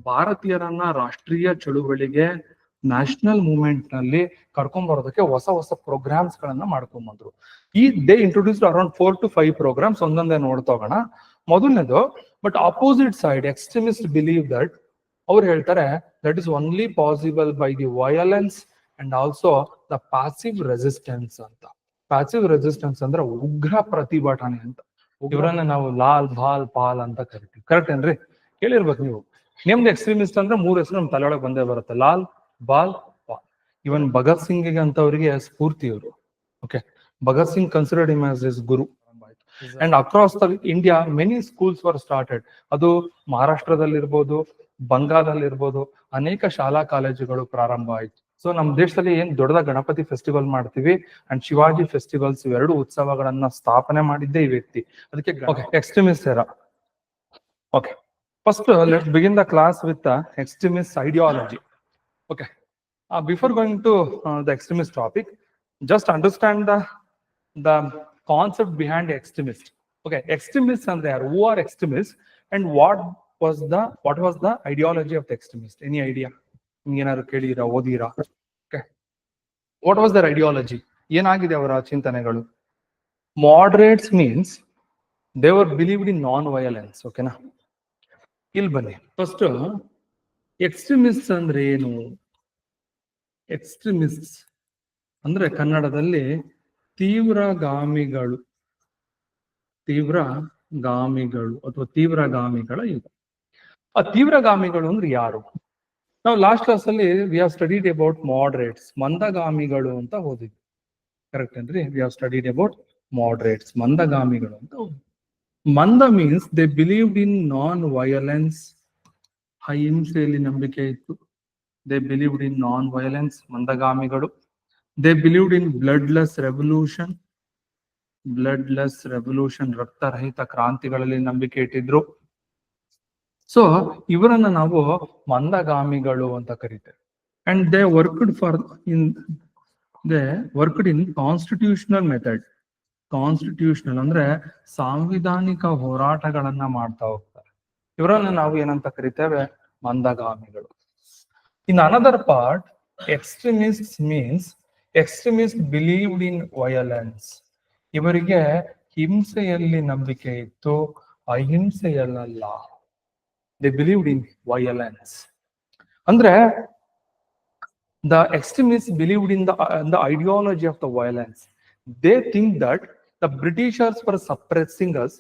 ಭಾರತೀಯರನ್ನ ರಾಷ್ಟ್ರೀಯ ಚಳುವಳಿಗೆ national movement ನಲ್ಲಿ ಕರ್ಕೊಂಡ್ ಬರೋದಕ್ಕೆ ಹೊಸ ಹೊಸ ಪ್ರೋಗ್ರಾಮ್ಸ್ ಗಳನ್ನ ಮಾಡ್ಕೊಂಡ್ ಬಂದ್ರು. They introduced around 4 to 5 programs. ಒಂದೊಂದೇ ನೋಡ್ತೋಗೋಣ. ಮೊದಲನೇದು, but opposite side extremist believe that, ಅವ್ರು ಹೇಳ್ತಾರೆ that is only possible by the violence and also the passive resistance ಅಂತ. ಪ್ಯಾಸಿವ್ ರೆಸಿಸ್ಟೆನ್ಸ್ ಅಂದ್ರೆ ಉಗ್ರ ಪ್ರತಿಭಟನೆ ಅಂತ. ಇವರನ್ನ ನಾವು ಲಾಲ್ ಬಾಲ್ ಪಾಲ್ ಅಂತ ಕರಿತೀವಿ. ಕರೆಕ್ಟ್ ಏನ್ರಿ? ಕೇಳಿರ್ಬೇಕು ನೀವು. ನಿಮ್ದು ಎಕ್ಸ್ಟ್ರೀಮಿಸ್ಟ್ ಅಂದ್ರೆ 3 ಹೆಸರು ನಮ್ ತಲೆಯೊಳಗೆ ಬಂದೇ ಬರುತ್ತೆ: ಲಾಲ್, ಬಾಲ್, ಪಾಲ್. ಇವನ್ ಭಗತ್ ಸಿಂಗ್ ಅಂತವರಿಗೆ ಸ್ಫೂರ್ತಿ ಇವರು. Okay, Bhagat Singh considered him as his Guru. And across the India many schools var started. ಅದು ಮಹಾರಾಷ್ಟ್ರದಲ್ಲಿ ಇರ್ಬೋದು, ಬಂಗಾಳದಲ್ಲಿ ಇರ್ಬೋದು, ಅನೇಕ ಶಾಲಾ ಕಾಲೇಜುಗಳು ಪ್ರಾರಂಭ ಆಯ್ತು. ಸೊ ನಮ್ಮ ದೇಶದಲ್ಲಿ ಏನ್ ದೊಡ್ಡದಾಗಿ ಗಣಪತಿ ಫೆಸ್ಟಿವಲ್ ಮಾಡ್ತೀವಿ ಅಂಡ್ ಶಿವಾಜಿ ಫೆಸ್ಟಿವಲ್ಸ್, ಇವೆರಡು ಉತ್ಸವಗಳನ್ನ ಸ್ಥಾಪನೆ ಮಾಡಿದ್ದೇ ಈ ವ್ಯಕ್ತಿ. ಅದಕ್ಕೆ extremist era. Okay, first let's begin the class with the extremist ideology. Okay, before going to the extremist topic, just understand the concept behind extremist. Okay, extremists and there, who are extremists and what was the ideology of the extremist? Any idea? ಏನಾದ್ರು ಕೇಳಿರಾ, ಓದಿರಾ? Okay, what was their ideology? ಏನಾಗಿದೆ ಅವರ ಚಿಂತನೆಗಳು? Moderates means they were believed in non-violence. ಓಕೆನಾ? ಇಲ್ಲಿ ಬನ್ನಿ. First extremists ಅಂದ್ರೆ ಏನು? Extremists ಅಂದ್ರೆ ಕನ್ನಡದಲ್ಲಿ ತೀವ್ರಗಾಮಿಗಳು ಅಥವಾ ತೀವ್ರಗಾಮಿಗಳ ಯುಗ. ಆ ತೀವ್ರಗಾಮಿಗಳು ಅಂದ್ರೆ ಯಾರು? ನಾವು ಲಾಸ್ಟ್ ಕ್ಲಾಸ್ ಅಲ್ಲಿ we have studied about moderates, ಮಂದಗಾಮಿಗಳು ಅಂತ ಓದಿದ್ವಿ. ಕರೆಕ್ಟ್ ಏನ್ರಿ? We have studied about moderates, ಮಂದಗಾಮಿಗಳು ಅಂತ ಓದಿದ್ವಿ. ಮಂದ means they believed in non violence. ಅಹಿಂಸೆಯಲ್ಲಿ ನಂಬಿಕೆ ಇತ್ತು. They believed in non violence, ಮಂದಗಾಮಿಗಳು. They believed in bloodless revolution, ರಕ್ತರಹಿತ ಕ್ರಾಂತಿಗಳಲ್ಲಿ ನಂಬಿಕೆ ಇಟ್ಟಿದ್ರು. ಸೊ ಇವರನ್ನ ನಾವು ಮಂದಗಾಮಿಗಳು ಅಂತ ಕರೀತೇವೆ. And they worked in constitutional method. Constitutional ಅಂದ್ರೆ ಸಾಂವಿಧಾನಿಕ ಹೋರಾಟಗಳನ್ನ ಮಾಡ್ತಾ ಹೋಗ್ತಾರೆ. ಇವರನ್ನ ನಾವು ಏನಂತ ಕರಿತೇವೆ? ಮಂದಗಾಮಿಗಳು. In another part, extremist means extremist believed in violence. ಇವರಿಗೆ ಹಿಂಸೆಯಲ್ಲಿ ನಂಬಿಕೆ ಇತ್ತು, ಅಹಿಂಸೆಯಲ್ಲ. They believed in violence. ಅಂದ್ರೆ the extremist believed in the ideology of the violence. They think that the Britishers were suppressing us,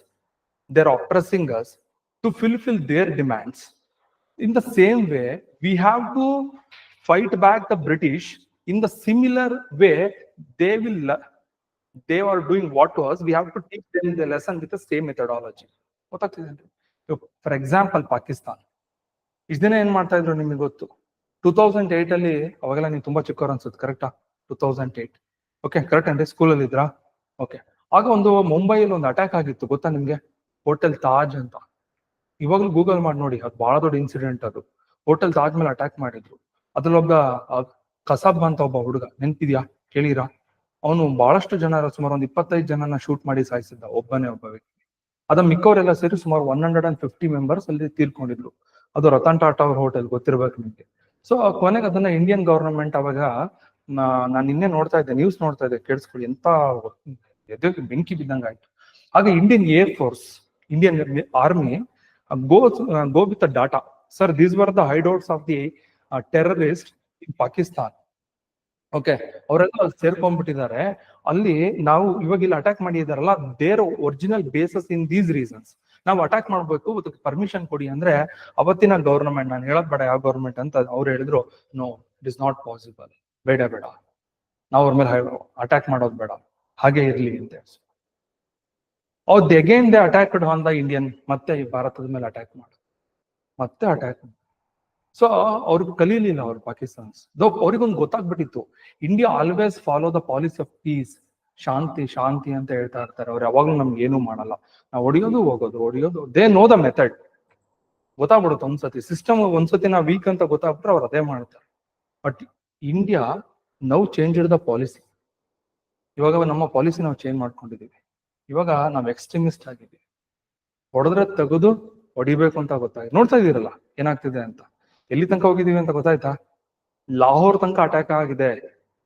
they're oppressing us to fulfill their demands. In the same way, we have to fight back the British. In the similar way, they are doing what to us. We have to teach them the lesson with the same methodology. For example, Pakistan. ಇಷ್ಟ ದಿನ ಏನ್ ಮಾಡ್ತಾ ಇದ್ರು ನಿಮಗೆ ಗೊತ್ತು? 2008 ಅಲ್ಲಿ, ಅವಾಗೆಲ್ಲ ನೀವು ತುಂಬಾ ಚಿಕ್ಕವ್ರು ಅನ್ಸುತ್ತೆ, ಕರೆಕ್ಟಾ? 2008. ಓಕೆ, ಕರೆಕ್ಟ್ ಅಂದ್ರೆ ಸ್ಕೂಲಲ್ಲಿ ಇದ್ರಾ? ಓಕೆ, ಆಗ ಒಂದು ಮುಂಬೈಯಲ್ಲಿ ಒಂದು ಅಟ್ಯಾಕ್ ಆಗಿತ್ತು, ಗೊತ್ತಾ ನಿಮ್ಗೆ? ಹೋಟೆಲ್ ತಾಜ್ ಅಂತ. ಇವಾಗಲೂ ಗೂಗಲ್ ಮಾಡಿ ನೋಡಿ, ಅದು ಬಹಳ ದೊಡ್ಡ ಇನ್ಸಿಡೆಂಟ್. ಅದು ಹೋಟೆಲ್ ತಾಜ್ ಮೇಲೆ ಅಟ್ಯಾಕ್ ಮಾಡಿದ್ರು. ಅದ್ರಲ್ಲೊಬ್ಬ ಕಸಾಬ್ ಅಂತ ಒಬ್ಬ ಹುಡುಗ, ನೆನ್ಪಿದ್ಯಾ? ಕೇಳಿರಾ? ಅವನು ಬಹಳಷ್ಟು ಜನ, ಸುಮಾರು ಒಂದು 25 ಜನನ ಶೂಟ್ ಮಾಡಿ ಸಾಯಿಸಿದ್ದ, ಒಬ್ಬ ವ್ಯಕ್ತಿ. ಅದ ಮಿಕ್ಕವರೆಲ್ಲ ಸೇರಿ ಸುಮಾರು 150 ಮೆಂಬರ್ಸ್ ಅಲ್ಲಿ ತೀರ್ಕೊಂಡಿದ್ರು. ಅದು ರತನ್ ಟಾಟಾ ಅವ್ರ ಹೋಟೆಲ್, ಗೊತ್ತಿರ್ಬೇಕು ನಿಮ್ಗೆ. ಸೊ ಕೊನೆಗೆ ಅದನ್ನ ಇಂಡಿಯನ್ ಗವರ್ನಮೆಂಟ್ ಅವಾಗ, ನಾನು ನಿನ್ನೆ ನೋಡ್ತಾ ಇದ್ದೆ, ನ್ಯೂಸ್ ನೋಡ್ತಾ ಇದ್ದೆ, ಕೇಳಿಸ್ಕೊಳ್ಳಿ, ಎಂತ ಎದೆ ಬೆಂಕಿ ಬಿದ್ದಂಗ ಆಯ್ತು. ಆಗ Indian air force, Indian army go with the data. Sir, these were the hideouts of the terrorists in Pakistan. Okay, ಅವರೆಲ್ಲ ಸೇರ್ಕೊಂಡ್ಬಿಟ್ಟಿದ್ದಾರೆ ಅಲ್ಲಿ. ನಾವು ಇವಾಗ ಇಲ್ಲಿ ಅಟ್ಯಾಕ್ ಮಾಡಿದಾರಲ್ಲ, their original bases in these reasons. ನಾವು ಅಟ್ಯಾಕ್ ಮಾಡ್ಬೇಕು, ಅದಕ್ಕೆ ಪರ್ಮಿಷನ್ ಕೊಡಿ ಅಂದ್ರೆ ಅವತ್ತಿನ ಗವರ್ನಮೆಂಟ್, ನಾನು ಹೇಳೋದ್ ಬೇಡ ಯಾವ ಗವರ್ನಮೆಂಟ್ ಅಂತ, ಅವ್ರು ಹೇಳಿದ್ರು, no, it is not possible, ಬೇಡ, ನಾವು ಅವ್ರ ಮೇಲೆ ಅಟ್ಯಾಕ್ ಮಾಡೋದು ಬೇಡ, ಹಾಗೆ ಇರ್ಲಿ ಅಂತ. Again they attacked on the Indian. ಮತ್ತೆ ಈ ಭಾರತದ ಮೇಲೆ ಅಟ್ಯಾಕ್ ಅಟ್ಯಾಕ್. ಸೊ ಅವ್ರಿಗೆ ಕಲೀಲಿಲ್ಲ ಅವ್ರು, ಪಾಕಿಸ್ತಾನ್ಸ್. ಅವ್ರಿಗೊಂದು ಗೊತ್ತಾಗ್ಬಿಟ್ಟಿತ್ತು, India always follow the policy of peace, ಶಾಂತಿ ಅಂತ ಹೇಳ್ತಾ ಇರ್ತಾರೆ. ಅವ್ರು ಯಾವಾಗ್ಲೂ ನಮ್ಗೆ ಏನೂ ಮಾಡಲ್ಲ, ನಾವು ಹೊಡಿಯೋದು. They know the method. ಗೊತ್ತಾಗ್ಬಿಡುತ್ತೆ ಒಂದ್ಸತಿ, ಸಿಸ್ಟಮ್ ಒಂದ್ಸತಿ ನಾವು ವೀಕ್ ಅಂತ ಗೊತ್ತಾಗ್ಬಿಟ್ರೆ ಅವ್ರು ಅದೇ ಮಾಡ್ತಾರೆ. But India now change the policy. ಇವಾಗ ನಮ್ಮ ಪಾಲಿಸಿ ನಾವು ಚೇಂಜ್ ಮಾಡ್ಕೊಂಡಿದೀವಿ. ಇವಾಗ ನಾವು ಎಕ್ಸ್ಟ್ರೀಮಿಸ್ಟ್ ಆಗಿದ್ದೀವಿ. ಹೊಡೆದ್ರೆ ತೆಗೆದು ಹೊಡಿಬೇಕು ಅಂತ ಗೊತ್ತಾಗಿದೆ. ನೋಡ್ತಾ ಇದೀರಲ್ಲ ಏನಾಗ್ತಿದೆ ಅಂತ. ಎಲ್ಲಿ ತನಕ ಹೋಗಿದೀವಿ ಅಂತ ಗೊತ್ತಾಯ್ತಾ? ಲಾಹೋರ್ ತನಕ ಅಟ್ಯಾಕ್ ಆಗಿದೆ.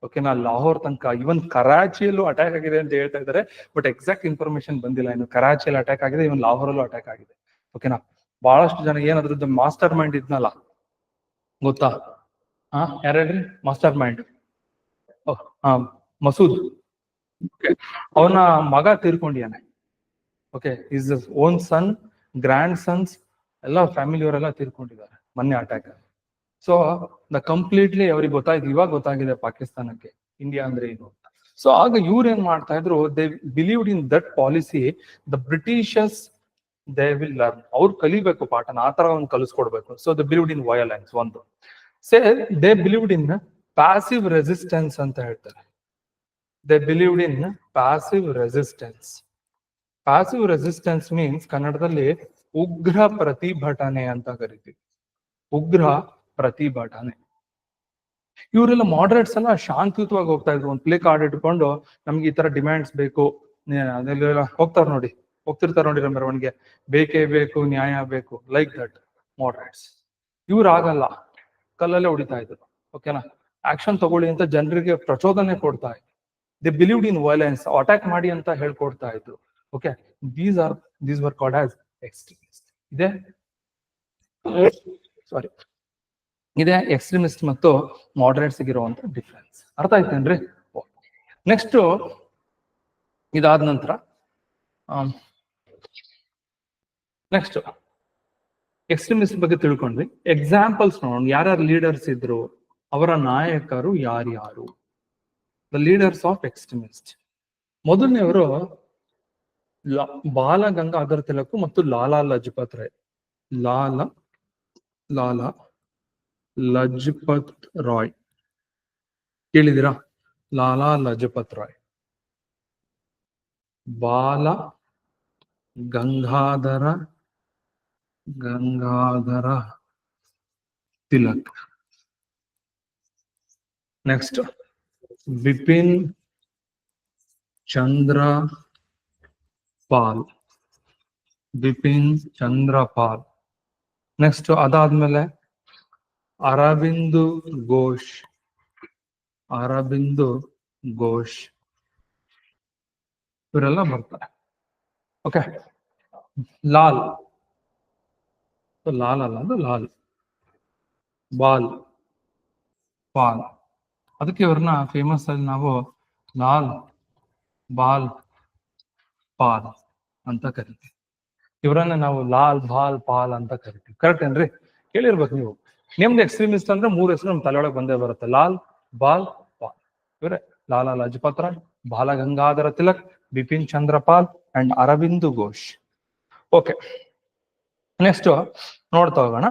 ಓಕೆನಾ, ಲಾಹೋರ್ ತನಕ, ಇವನ್ ಕರಾಚಿಯಲ್ಲೂ ಅಟ್ಯಾಕ್ ಆಗಿದೆ ಅಂತ ಹೇಳ್ತಾ ಇದ್ದಾರೆ, ಬಟ್ ಎಕ್ಸಾಕ್ಟ್ ಇನ್ಫಾರ್ಮೇಶನ್ ಬಂದಿಲ್ಲ ಇನ್ನು. ಕರಾಚಿಯಲ್ಲಿ ಅಟ್ಯಾಕ್ ಆಗಿದೆ, ಇವನ್ ಲಾಹೋರಲ್ಲೂ ಅಟ್ಯಾಕ್ ಆಗಿದೆ. ಓಕೆನಾ, ಬಹಳಷ್ಟು ಜನ ಏನಾದ್ರದ್ದು ಮಾಸ್ಟರ್ ಮೈಂಡ್ ಇದ್ನಲ್ಲ, ಗೊತ್ತಾ? ಯಾರು ಹೇಳ್ರಿ ಮಾಸ್ಟರ್ ಮೈಂಡ್? ಮಸೂದ್. ಅವನ ಮಗ ತೀರ್ಕೊಂಡಿಯಾನೆ. Okay, his own son, grandsons ಎಲ್ಲ ಫ್ಯಾಮಿಲಿಯವರೆಲ್ಲ ತೀರ್ಕೊಂಡಿದ್ದಾರೆ ಮೊನ್ನೆ ಅಟ್ಯಾಕ್. ಸೊ ಕಂಪ್ಲೀಟ್ಲಿ ಅವ್ರಿಗೆ ಗೊತ್ತಾಯ್ತು, ಇವಾಗ ಗೊತ್ತಾಗಿದೆ ಪಾಕಿಸ್ತಾನಕ್ಕೆ ಇಂಡಿಯಾ ಅಂದ್ರೆ ಏನು. ಸೊ ಆಗ ಇವ್ರು ಏನ್ ಮಾಡ್ತಾ ಇದ್ರು, they believed in that policy. The Britishers they will learn, ಅವ್ರು ಕಲಿಬೇಕು ಪಾಠನ, ಆ ತರ ಒಂದು ಕಲಿಸ್ಕೊಡ್ಬೇಕು. So they believed in violence ಒಂದು. They believed in passive resistance ಅಂತ ಹೇಳ್ತಾರೆ. They believed in passive resistance. Passive resistance means ಕನ್ನಡದಲ್ಲಿ ಉಗ್ರ ಪ್ರತಿಭಟನೆ ಅಂತ ಕರಿತೀವಿ. ಉಗ್ರ ಪ್ರತಿಭಟನೆ. ಇವರೆಲ್ಲ ಮಾಡರೇಟ್ಸ್ ಎಲ್ಲ ಶಾಂತಿಯುತವಾಗಿ ಹೋಗ್ತಾ ಇದ್ರು. ಒಂದು ಪ್ಲೇ ಕಾರ್ಡ್ ಇಟ್ಕೊಂಡು ನಮ್ಗೆ ಈ ತರ ಡಿಮ್ಯಾಂಡ್ಸ್ ಬೇಕು, ಅದೆಲ್ಲ ಹೋಗ್ತಿರ್ತಾರೆ ನೋಡಿ ಮೆರವಣಿಗೆ, ಬೇಕೇ ಬೇಕು, ನ್ಯಾಯ ಬೇಕು, ಲೈಕ್ ದಟ್ ಮಾಡರೇಟ್ಸ್. ಇವ್ರು ಆಗಲ್ಲ, ಕಲ್ಲಲ್ಲೇ ಹೊಡಿತಾ ಇದ್ರು. ಓಕೆನಾ, ಆಕ್ಷನ್ ತಗೊಳ್ಳಿ ಅಂತ ಜನರಿಗೆ ಪ್ರಚೋದನೆ ಕೊಡ್ತಾ ಇದ್ರು. They believed in violence, attack ಮಾಡಿ ಅಂತ ಹೇಳ್ಕೊಡ್ತಾ ಇದ್ರು. Okay, these were called as extremist. ಇದೇ ಎಕ್ಸ್ಟ್ರೀಮಿಸ್ಟ್ ಮತ್ತು ಮಾಡರೇಟ್ಸ್ ಇರುವಂತ ಡಿಫ್ರೆನ್ಸ್. ಅರ್ಥ ಆಯ್ತೇನ್ರಿ? ನೆಕ್ಸ್ಟ್ ಇದಾದ ನಂತರ ನೆಕ್ಸ್ಟ್ ಎಕ್ಸ್ಟ್ರೀಮಿಸ್ಟ್ ಬಗ್ಗೆ ತಿಳ್ಕೊಂಡ್ವಿ. ಎಕ್ಸಾಂಪಲ್ಸ್ ನೋಡೋಣ, ಯಾರ್ಯಾರು ಲೀಡರ್ಸ್ ಇದ್ರು, ಅವರ ನಾಯಕರು ಯಾರ್ಯಾರು. The leaders of extremist. ಮೊದಲನೆಯವರು ಬಾಲ ಗಂಗಾಧರ ತಿಲಕ್ ಮತ್ತು ಲಾಲಾ ಲಜಪತ್ ರಾಯ್. ಲಾಲಾ ಲಜಪತ್ ರಾಯ್ ಕೇಳಿದಿರಾ? ಲಾಲಾ ಲಜಪತ್ ರಾಯ್, ಬಾಲ ಗಂಗಾಧರ ತಿಲಕ್. ನೆಕ್ಸ್ಟ್ ಬಿಪಿನ್ ಚಂದ್ರ ಪಾಲ್. ನೆಕ್ಸ್ಟ್ ಅದಾದ್ಮೇಲೆ ಅರವಿಂದ್ ಘೋಷ್. ಇವರೆಲ್ಲ ಬರ್ತಾರೆ. ಓಕೆ, ಲಾಲ್ ಅಲ್ಲ, ಅದು ಪಾಲ್. ಅದಕ್ಕೆ ಇವ್ರನ್ನ ಫೇಮಸ್ ಆಗಿ ನಾವು ಲಾಲ್ ಬಾಲ್ ಪಾಲ್ ಅಂತ ಕರಿತೀವಿ. ಇವರನ್ನ ನಾವು ಲಾಲ್ ಬಾಲ್ ಪಾಲ್ ಅಂತ ಕರಿತೀವಿ. ಕರೆಕ್ಟ್ ಏನ್ರಿ? ಕೇಳಿರ್ಬೇಕು ನೀವು. ನಿಮ್ದು ಎಕ್ಸ್ಟ್ರೀಮಿಸ್ಟ್ ಅಂದ್ರೆ 3 ಹೆಸರು ನಮ್ ತಲೆಯೊಳಗೆ ಬಂದೇ ಬರುತ್ತೆ, ಲಾಲ್ ಬಾಲ್ ಪಾಲ್. ಇವರೇ ಲಾಲಾ Lajpat Rai, Bal Gangadhar Tilak, Bipin Chandra Pal and Aravind Ghosh. Okay, next ನೋಡ್ತಾ ಹೋಗೋಣ.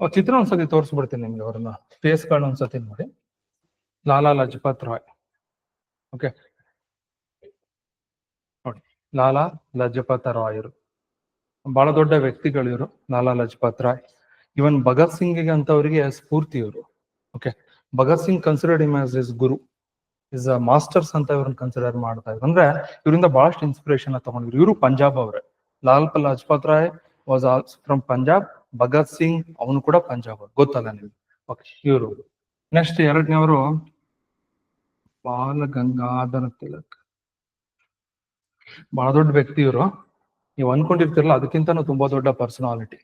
ಚಿತ್ರ ಒಂದ್ಸತಿ ತೋರಿಸ್ಬಿಡ್ತೀನಿ ನಿಮ್ಗೆ, ಅವ್ರನ್ನ ಫೇಸ್ಗಳನ್ನ ಒಂದ್ಸತಿ ನೋಡಿ. ಲಾಲಾ ಲಜಪತ್ ರಾಯ್. ಓಕೆ ನೋಡಿ, ಲಾಲಾ ಲಜಪತ್ ರಾಯರು ಬಹಳ ದೊಡ್ಡ ವ್ಯಕ್ತಿಗಳು ಇವರು. ಲಾಲಾ ಲಜಪತ್ ರಾಯ್ ಇವನ್ ಭಗತ್ ಸಿಂಗ್ಗೆ ಅಂತವರಿಗೆ ಸ್ಫೂರ್ತಿ ಇವರು. Okay, Bhagat Singh considered him as is Guru, is a masters ಅಂತ ಇವ್ರನ್ನ ಕನ್ಸಿಡರ್ ಮಾಡ್ತಾ ಇದ್ರು. ಅಂದ್ರೆ ಇವರಿಂದ ಬಹಳಷ್ಟು ಇನ್ಸ್ಪಿರೇಷನ್ ತಗೊಂಡಿದ್ರು. ಇವರು ಪಂಜಾಬ್ ಅವರೇ. Lala Lajpat Rai was also from Punjab. Bhagat Singh ಅವನು ಕೂಡ ಪಂಜಾಬ್, ಗೊತ್ತಲ್ಲ ನಿಮ್ಗೆ. ಓಕೆ, ಇವರು. ನೆಕ್ಸ್ಟ್ ಎರಡನೇವರು ಬಾಲ ಗಂಗಾಧರ ತಿಲಕ್. ಬಹಳ ದೊಡ್ಡ ವ್ಯಕ್ತಿ ಇವರು. ನೀವು ಅನ್ಕೊಂಡಿರ್ತಿರಲ್ಲ, ಅದಕ್ಕಿಂತನೂ ತುಂಬಾ ದೊಡ್ಡ ಪರ್ಸನಾಲಿಟಿ.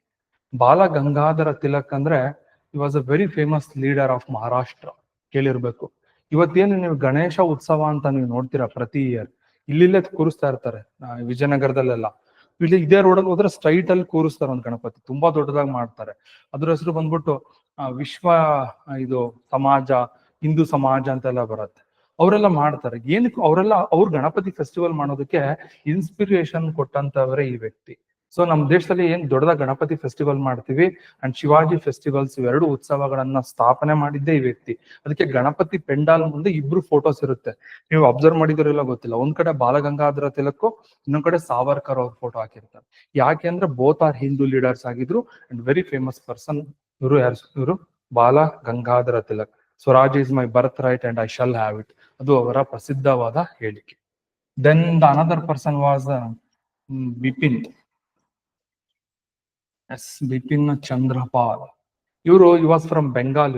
ಬಾಲ ಗಂಗಾಧರ ತಿಲಕ್ ಅಂದ್ರೆ he was a very famous leader of Maharashtra. ಕೇಳಿರ್ಬೇಕು. ಇವತ್ತೇನು ನೀವು ಗಣೇಶ ಉತ್ಸವ ಅಂತ ನೀವು ನೋಡ್ತೀರಾ ಪ್ರತಿ ಇಯರ್, ಇಲ್ಲಿಲ್ಲೇ ಕೂರಿಸ್ತಾ ಇರ್ತಾರೆ ವಿಜಯನಗರದಲ್ಲೆಲ್ಲ. ಇಲ್ಲಿ ಇದೇ ರೋಡಲ್ಲಿ ಹೋದ್ರೆ ಸ್ಟ್ರೈಟ್ ಅಲ್ಲಿ ಕೂರಿಸ್ತಾರೆ ಒಂದು ಗಣಪತಿ, ತುಂಬಾ ದೊಡ್ಡದಾಗಿ ಮಾಡ್ತಾರೆ. ಅದ್ರ ಹೆಸರು ಬಂದ್ಬಿಟ್ಟು ವಿಶ್ವ ಇದು ಸಮಾಜ, ಹಿಂದೂ ಸಮಾಜ ಅಂತೆಲ್ಲ ಬರುತ್ತೆ. ಅವರೆಲ್ಲ ಮಾಡ್ತಾರೆ. ಏನಕ್ಕೆ ಅವ್ರ ಗಣಪತಿ ಫೆಸ್ಟಿವಲ್ ಮಾಡೋದಕ್ಕೆ ಇನ್ಸ್ಪಿರೇಷನ್ ಕೊಟ್ಟಂತವರೇ ಈ ವ್ಯಕ್ತಿ. ಸೊ ನಮ್ಮ ದೇಶದಲ್ಲಿ ಏನ್ ದೊಡ್ಡದಾಗಿ ಗಣಪತಿ ಫೆಸ್ಟಿವಲ್ ಮಾಡ್ತೀವಿ ಅಂಡ್ ಶಿವಾಜಿ ಫೆಸ್ಟಿವಲ್ಸ್, ಇವೆರಡು ಉತ್ಸವಗಳನ್ನ ಸ್ಥಾಪನೆ ಮಾಡಿದ್ದೇ ಈ ವ್ಯಕ್ತಿ. ಅದಕ್ಕೆ ಗಣಪತಿ ಪೆಂಡಾಲ್ ಮುಂದೆ ಇಬ್ರು ಫೋಟೋಸ್ ಇರುತ್ತೆ. ನೀವು ಅಬ್ಸರ್ವ್ ಮಾಡಿದ್ರೆಲ್ಲ ಗೊತ್ತಿಲ್ಲ, ಒಂದ್ ಕಡೆ ಬಾಲಗಂಗಾಧರ ತಿಲಕ್, ಇನ್ನೊಂದ್ ಕಡೆ ಸಾವರ್ಕರ್ ಅವ್ರ ಫೋಟೋ ಹಾಕಿರ್ತಾರೆ. ಯಾಕೆ ಅಂದ್ರೆ ಬೋತ್ ಆರ್ ಹಿಂದೂ ಲೀಡರ್ಸ್ ಆಗಿದ್ರು ಅಂಡ್ ವೆರಿ ಫೇಮಸ್ ಪರ್ಸನ್ ಇವರು. ಇವರು Bal Gangadhar Tilak. Swaraj is my birth right and I shall have it, ಅದು ಅವರ ಪ್ರಸಿದ್ಧವಾದ ಹೇಳಿಕೆ. Then the another person was Bipin Chandra Pal. he was from Bengal.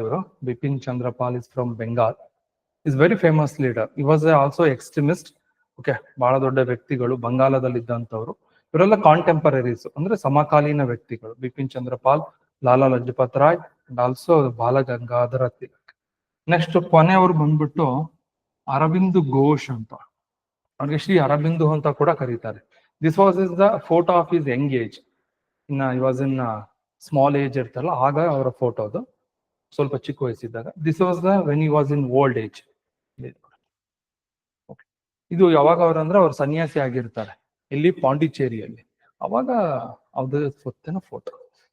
Bipin Chandrapal is from Bengal. He's very famous leader. He was also extremist. Okay, ಬಹಳ ದೊಡ್ಡ ವ್ಯಕ್ತಿಗಳು ಬಂಗಾಳದಲ್ಲಿ ಇದ್ದಂಥವ್ರು. ಇವರೆಲ್ಲ ಕಾಂಟೆಂಪರರೀಸ್, ಅಂದ್ರೆ ಸಮಕಾಲೀನ ವ್ಯಕ್ತಿಗಳು. ಬಿಪಿನ್ ಚಂದ್ರಪಾಲ್, ಲಾಲಾ ಲಜಪತ್ ರಾಯ್ ಅಂಡ್ ಆಲ್ಸೋ ಬಾಲ ಗಂಗಾಧರ ತಿಲಕ್. ನೆಕ್ಸ್ಟ್ ಕೊನೆಯವರು ಬಂದ್ಬಿಟ್ಟು ಅರವಿಂದ್ ಘೋಷ್ ಅಂತ. ಅವ್ರಿಗೆ ಶ್ರೀ ಅರಬಿಂದು ಅಂತ ಕೂಡ ಕರೀತಾರೆ. This was is the photo of his young age. He was in small age ಇರ್ತಲ್ಲ, ಆಗ ಅವರ ಫೋಟೋ ಅದು, ಸ್ವಲ್ಪ ಚಿಕ್ಕ ವಯಸ್ಸಿದ್ದಾಗ. This was the when he was in old age. ಇದು ಯಾವಾಗ ಅವ್ರಂದ್ರೆ ಅವ್ರು ಸನ್ಯಾಸಿ ಆಗಿರ್ತಾರೆ, ಇಲ್ಲಿ ಪಾಂಡಿಚೇರಿಯಲ್ಲಿ, ಅವಾಗ ಅವ್ರ ಸ್ವತ್ತಿನ ಫೋಟೋ.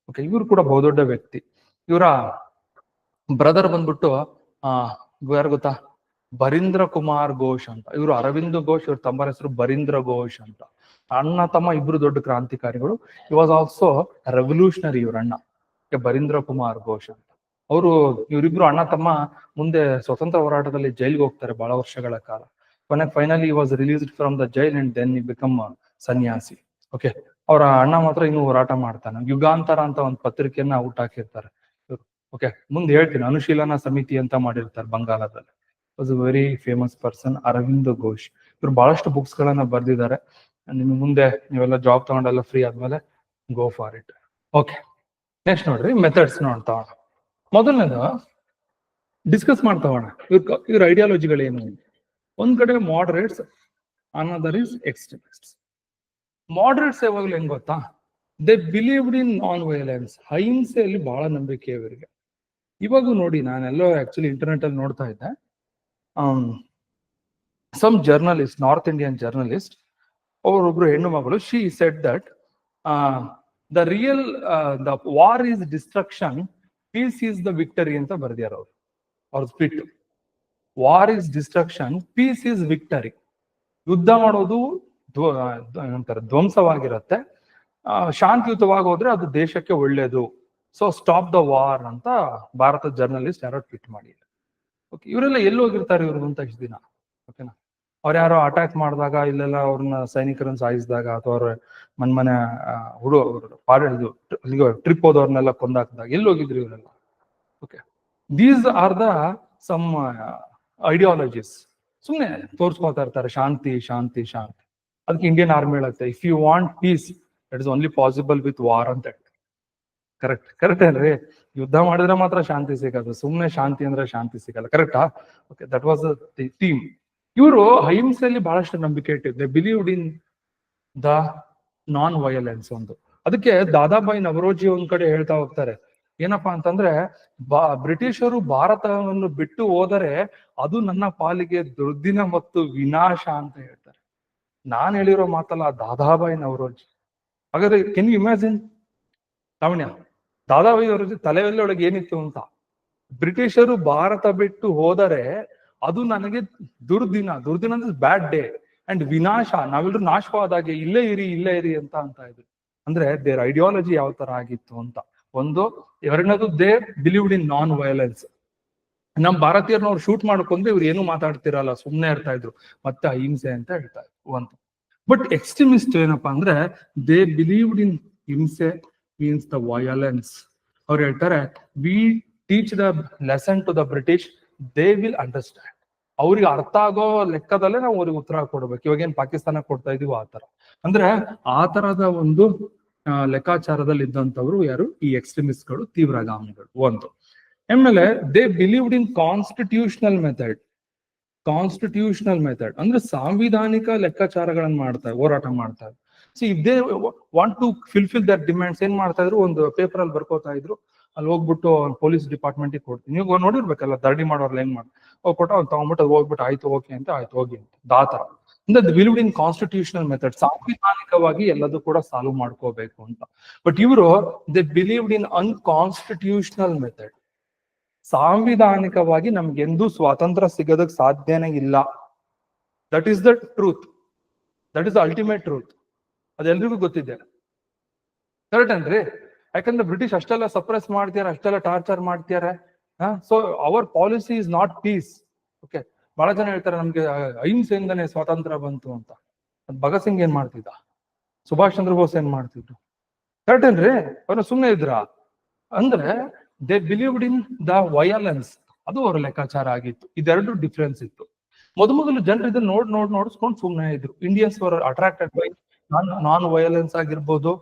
ಓಕೆ, ಇವ್ರು ಕೂಡ ಬಹುದೊಡ್ಡ ವ್ಯಕ್ತಿ. ಇವರ ಬ್ರದರ್ ಬಂದ್ಬಿಟ್ಟು ಯಾರು ಗೊತ್ತಾ, ಬರೀಂದ್ರ ಕುಮಾರ್ ಘೋಷ್ ಅಂತ. ಇವರು ಅರವಿಂದ್ ಘೋಷ್, ಇವ್ರ ತಮ್ಮರ ಹೆಸರು ಬರೀಂದ್ರ ಘೋಷ್ ಅಂತ. ಅಣ್ಣ ತಮ್ಮ ಇಬ್ರು ದೊಡ್ಡ ಕ್ರಾಂತಿಕಾರಿಗಳು. ಇ ವಾಸ್ ಆಲ್ಸೋ ರೆವಲ್ಯೂಷನರಿ ಇವ್ರ ಅಣ್ಣ, ಬರೀಂದ್ರ ಕುಮಾರ್ ಘೋಷ್ ಅಂತ. ಇವರಿಬ್ರು ಅಣ್ಣ ತಮ್ಮ ಮುಂದೆ ಸ್ವತಂತ್ರ ಹೋರಾಟದಲ್ಲಿ ಜೈಲ್ಗೆ ಹೋಗ್ತಾರೆ ಬಹಳ ವರ್ಷಗಳ ಕಾಲ. Finally was released from the jail and then he become sanyasi. Okay, ಅವರ ಅಣ್ಣ ಮಾತ್ರ ಇನ್ನೂ ಹೋರಾಟ ಮಾಡ್ತಾನೆ. ಯುಗಾಂತರ ಅಂತ ಒಂದು ಪತ್ರಿಕೆಯನ್ನ ಹುಟ್ಟಾಕಿರ್ತಾರೆ. ಓಕೆ, ಮುಂದೆ ಹೇಳ್ತೀನಿ. ಅನುಶೀಲನ ಸಮಿತಿ ಅಂತ ಮಾಡಿರ್ತಾರೆ ಬಂಗಾಳದಲ್ಲಿ. Was a very famous person Arvind Ghosh. ಇವ್ರು ಬಹಳಷ್ಟು ಬುಕ್ಸ್ ಗಳನ್ನ ಬರ್ದಿದ್ದಾರೆ. ನಿಮ್ಗೆ ಮುಂದೆ ನೀವೆಲ್ಲ ಜಾಬ್ ತಗೊಂಡೆಲ್ಲ ಫ್ರೀ ಆದ್ಮೇಲೆ go for it. Okay, next ನೋಡ್ರಿ, ಮೆಥಡ್ಸ್ ನೋಡ್ತಾ ಮೊದಲನೇದು ಡಿಸ್ಕಸ್ ಮಾಡ್ತಾವಣ. ಇವ್ರ ಐಡಿಯಾಲಜಿಗಳೇನು? ಒಂದ್ ಕಡೆ moderates, another is extremists. Moderates ಯಾವಾಗ್ಲೂ ಹೆಂಗ್ ಗೊತ್ತಾ, they believed in non violence, ಅಹಿಂಸೆಯಲ್ಲಿ ಬಹಳ ನಂಬಿಕೆ ಇವರಿಗೆ. ಇವಾಗೂ ನೋಡಿ, ನಾನೆಲ್ಲೋ ಆಕ್ಚುಲಿ ಇಂಟರ್ನೆಟ್ ಅಲ್ಲಿ ನೋಡ್ತಾ ಇದ್ದೆ, some journalist, north Indian journalist, ಅವರೊಬ್ರು ಹೆಣ್ಣು ಮಗಳು, she said that the real the war is destruction, peace is the victory ಅಂತ ಬರ್ದಿಯಾರ ಅವ್ರು. ಅವ್ರ ಸ್ಪಿಟ್, war is destruction, peace is victory. ಯುದ್ಧ ಮಾಡೋದು ಏನಂತಾರೆ, ಧ್ವಂಸವಾಗಿರತ್ತೆ, ಶಾಂತಿಯುತವಾಗಿ ಹೋದ್ರೆ ಅದು ದೇಶಕ್ಕೆ ಒಳ್ಳೇದು. ಸೊ ಸ್ಟಾಪ್ ದ ವಾರ್ ಅಂತ ಭಾರತದ ಜರ್ನಲಿಸ್ಟ್ ಯಾರೋ ಟ್ವೀಟ್ ಮಾಡಿ. ಓಕೆ, ಇವರೆಲ್ಲ ಎಲ್ಲಿ ಹೋಗಿರ್ತಾರೆ ಇವ್ರು ಅಂತ ಇಷ್ಟು ದಿನ? ಓಕೆನಾ, ಅವ್ರು ಯಾರೋ ಅಟ್ಯಾಕ್ ಮಾಡಿದಾಗ, ಇಲ್ಲೆಲ್ಲ ಅವ್ರನ್ನ ಸೈನಿಕರನ್ನ ಸಾಯಿಸಿದಾಗ, ಅಥವಾ ಅವ್ರ ಮನ್ಮನೆ ಟ್ರಿಪ್ ಹೋದವ್ರನ್ನೆಲ್ಲ ಕೊಂದಾಕಿದಾಗ ಎಲ್ಲಿ ಹೋಗಿದ್ರು ಇವರೆಲ್ಲ? Okay, these are the some ideologies. ಸುಮ್ಮನೆ ತೋರ್ಸ್ಕೊತಾ ಇರ್ತಾರೆ ಶಾಂತಿ ಶಾಂತಿ ಶಾಂತಿ. ಅದಕ್ಕೆ ಇಂಡಿಯನ್ ಆರ್ಮಿ ಹೇಳುತ್ತೆ, if you want peace it is only possible with war ಅಂತ ಹೇಳ್ತಾರೆ. ಕರೆಕ್ಟ್ ಏನ್ರಿ? ಯುದ್ಧ ಮಾಡಿದ್ರೆ ಮಾತ್ರ ಶಾಂತಿ ಸಿಗೋದು, ಸುಮ್ಮನೆ ಶಾಂತಿ ಅಂದ್ರೆ ಶಾಂತಿ ಸಿಗಲ್ಲ. ಕರೆಕ್ಟಾ? Okay, that was the theme. ಇವರು ಅಹಿಂಸೆಯಲ್ಲಿ ಬಹಳಷ್ಟು ನಂಬಿಕೆ ಇಟ್ಟಿದ್ದೆ, believed in the non violence ಒಂದು. ಅದಕ್ಕೆ ದಾದಾಬಾಯಿ ನವರೋಜಿ ಒಂದ್ ಕಡೆ ಹೇಳ್ತಾ ಹೋಗ್ತಾರೆ, ಏನಪ್ಪಾ ಅಂತಂದ್ರೆ, ಬ್ರಿಟಿಷರು ಭಾರತವನ್ನು ಬಿಟ್ಟು ಹೋದರೆ ಅದು ನನ್ನ ಪಾಲಿಗೆ ದುರ್ದಿನ ಮತ್ತು ವಿನಾಶ ಅಂತ ಹೇಳ್ತಾರೆ. ನಾನ್ ಹೇಳಿರೋ ಮಾತಲ್ಲ, ದಾದಾಬಾಯಿ ನವರೋಜಿ. ಹಾಗಾದ್ರೆ can you imagine Lavanya, Dadabhai Naoroji ತಲೆಯೊಳಗೆ ಏನಿತ್ತು ಅಂತ? ಬ್ರಿಟಿಷರು ಭಾರತ ಬಿಟ್ಟು ಹೋದರೆ ಅದು ನನಗೆ ದುರ್ದಿನ ಅಂದ್ರೆ ಬ್ಯಾಡ್ ಡೇ, ಅಂಡ್ ವಿನಾಶ, ನಾವೆಲ್ಲರೂ ನಾಶವಾದಾಗೆ, ಇಲ್ಲೇ ಇರಿ ಅಂತ ಇದ್ರು. ಅಂದ್ರೆ ದೇರ್ ಐಡಿಯಾಲಜಿ ಯಾವ ತರ ಆಗಿತ್ತು ಅಂತ ಒಂದು. ಎರಡನೇದು, they believed in non violence. ನಮ್ ಭಾರತೀಯರನ್ನ ಶೂಟ್ ಮಾಡ್ಕೊಂಡ್ರೆ ಇವ್ರು ಏನು ಮಾತಾಡ್ತಿರಲ್ಲ, ಸುಮ್ನೆ ಇರ್ತಾ ಇದ್ರು, ಮತ್ತೆ ಅಹಿಂಸೆ ಅಂತ ಹೇಳ್ತಾ ಇದ್ರು ಅಂತ. ಬಟ್ ಎಕ್ಸ್ಟ್ರೀಮಿಸ್ಟ್ ಏನಪ್ಪಾ ಅಂದ್ರೆ, ದೇ ಬಿಲೀವ್ಡ್ ಇನ್ ಹಿಂಸೆ ಮೀನ್ಸ್ ದ ವೈಲೆನ್ಸ್. ಅವ್ರು ಹೇಳ್ತಾರೆ, we teach the lesson to the British, they will understand. ಅವ್ರಿಗೆ ಅರ್ಥ ಆಗೋ ಲೆಕ್ಕದಲ್ಲೇ ನಾವು ಅವ್ರಿಗೆ ಉತ್ತರ ಕೊಡ್ಬೇಕು. ಇವಾಗ ಏನ್ ಪಾಕಿಸ್ತಾನ ಕೊಡ್ತಾ ಇದೀವಿ ಆ ತರ. ಅಂದ್ರೆ ಆ ತರದ ಒಂದು ಲೆಕ್ಕಾಚಾರದಲ್ಲಿ ಇದ್ದಂಥವ್ರು ಯಾರು? ಈ ಎಕ್ಸ್ಟ್ರೀಮಿಸ್ಟ್ಗಳು, ತೀವ್ರಗಾಮಿಗಳು ಒಂದು. ಆಮೇಲೆ they believed in constitutional method. Constitutional method ಅಂದ್ರೆ ಸಾಂವಿಧಾನಿಕ ಲೆಕ್ಕಾಚಾರಗಳನ್ನ ಹೋರಾಟ ಮಾಡ್ತಾರೆ. So if they want to fulfil their demands, ಏನ್ ಮಾಡ್ತಾ ಇದ್ರು, ಒಂದು ಪೇಪರ್ ಅಲ್ಲಿ ಬರ್ಕೋತಾ ಇದ್ರು, ಅಲ್ಲಿ ಹೋಗ್ಬಿಟ್ಟು ಪೊಲೀಸ್ ಡಿಪಾರ್ಟ್ಮೆಂಟ್ಗೆ ಕೊಡ್ತೀನಿ. ನೀವು ನೋಡಿರ್ಬೇಕಲ್ಲ, ಧರಣಿ ಮಾಡೋರ್ಲ ಏನ್ ಮಾಡಿ ಕೊಟ್ಟು ಅವ್ನು ತಗೊಂಡ್ಬಿಟ್ಟು ಅದು ಹೋಗ್ಬಿಟ್ಟು ಆಯ್ತು ಓಕೆ ಅಂತ, ಆಯ್ತು ಹೋಗಿ ಅಂತ. ದಾತರ ಅಂದ್ರೆ ಬಿಲೀವ್ಡ್ ಇನ್ ಕಾನ್ಸ್ಟಿಟ್ಯೂಷನಲ್ ಮೆಥಡ್, ಸಾಂವಿಧಾನಿಕವಾಗಿ ಎಲ್ಲದೂ ಕೂಡ ಸಾಲ್ವ್ ಮಾಡ್ಕೋಬೇಕು ಅಂತ. ಬಟ್ ಇವರು they believed in unconstitutional method. ಸಾಂವಿಧಾನಿಕವಾಗಿ ನಮ್ಗೆಂದೂ ಸ್ವಾತಂತ್ರ್ಯ ಸಿಗೋದಕ್ ಸಾಧ್ಯನೇ ಇಲ್ಲ. That is the truth, that is the ultimate truth. ಅದೆಲ್ರಿಗೂ ಗೊತ್ತಿದೆ. ಕರೆಕ್ಟ್ ಏನ್ರಿ? ಯಾಕಂದ್ರೆ ಬ್ರಿಟಿಷ್ ಅಷ್ಟೆಲ್ಲ ಸಪ್ರೆಸ್ ಮಾಡ್ತಾರೆ, ಅಷ್ಟೆಲ್ಲ ಟಾರ್ಚರ್ ಮಾಡ್ತಾರೆ. So our policy is not peace. Okay, ಬಹಳ ಜನ ಹೇಳ್ತಾರೆ ನಮ್ಗೆ ಅಹಿಂಸೆಯಿಂದನೇ ಸ್ವಾತಂತ್ರ್ಯ ಬಂತು ಅಂತ. ಭಗತ್ ಸಿಂಗ್ ಏನ್ ಮಾಡ್ತಿದ್ದ? ಸುಭಾಷ್ ಚಂದ್ರ ಬೋಸ್ ಏನ್ ಮಾಡ್ತಿದ್ರು? ಕರೆಕ್ಟ್ ಏನ್ರಿ? ಅವ್ರನ್ನ ಸುಮ್ಮನೆ ಇದ್ರ? ಅಂದ್ರೆ they believed in the violence, ಅದು ಅವರ ಲೆಕ್ಕಾಚಾರ ಆಗಿತ್ತು. ಇದೆರಡು ಡಿಫ್ರೆನ್ಸ್ ಇತ್ತು. ಮೊದಲು ಜನರು ಇದನ್ನ ನೋಡಿಸ್ಕೊಂಡು ಸುಮ್ಮನೆ ಇದ್ರು. Indians var attracted by non violence ಆಗಿರ್ಬೋದು.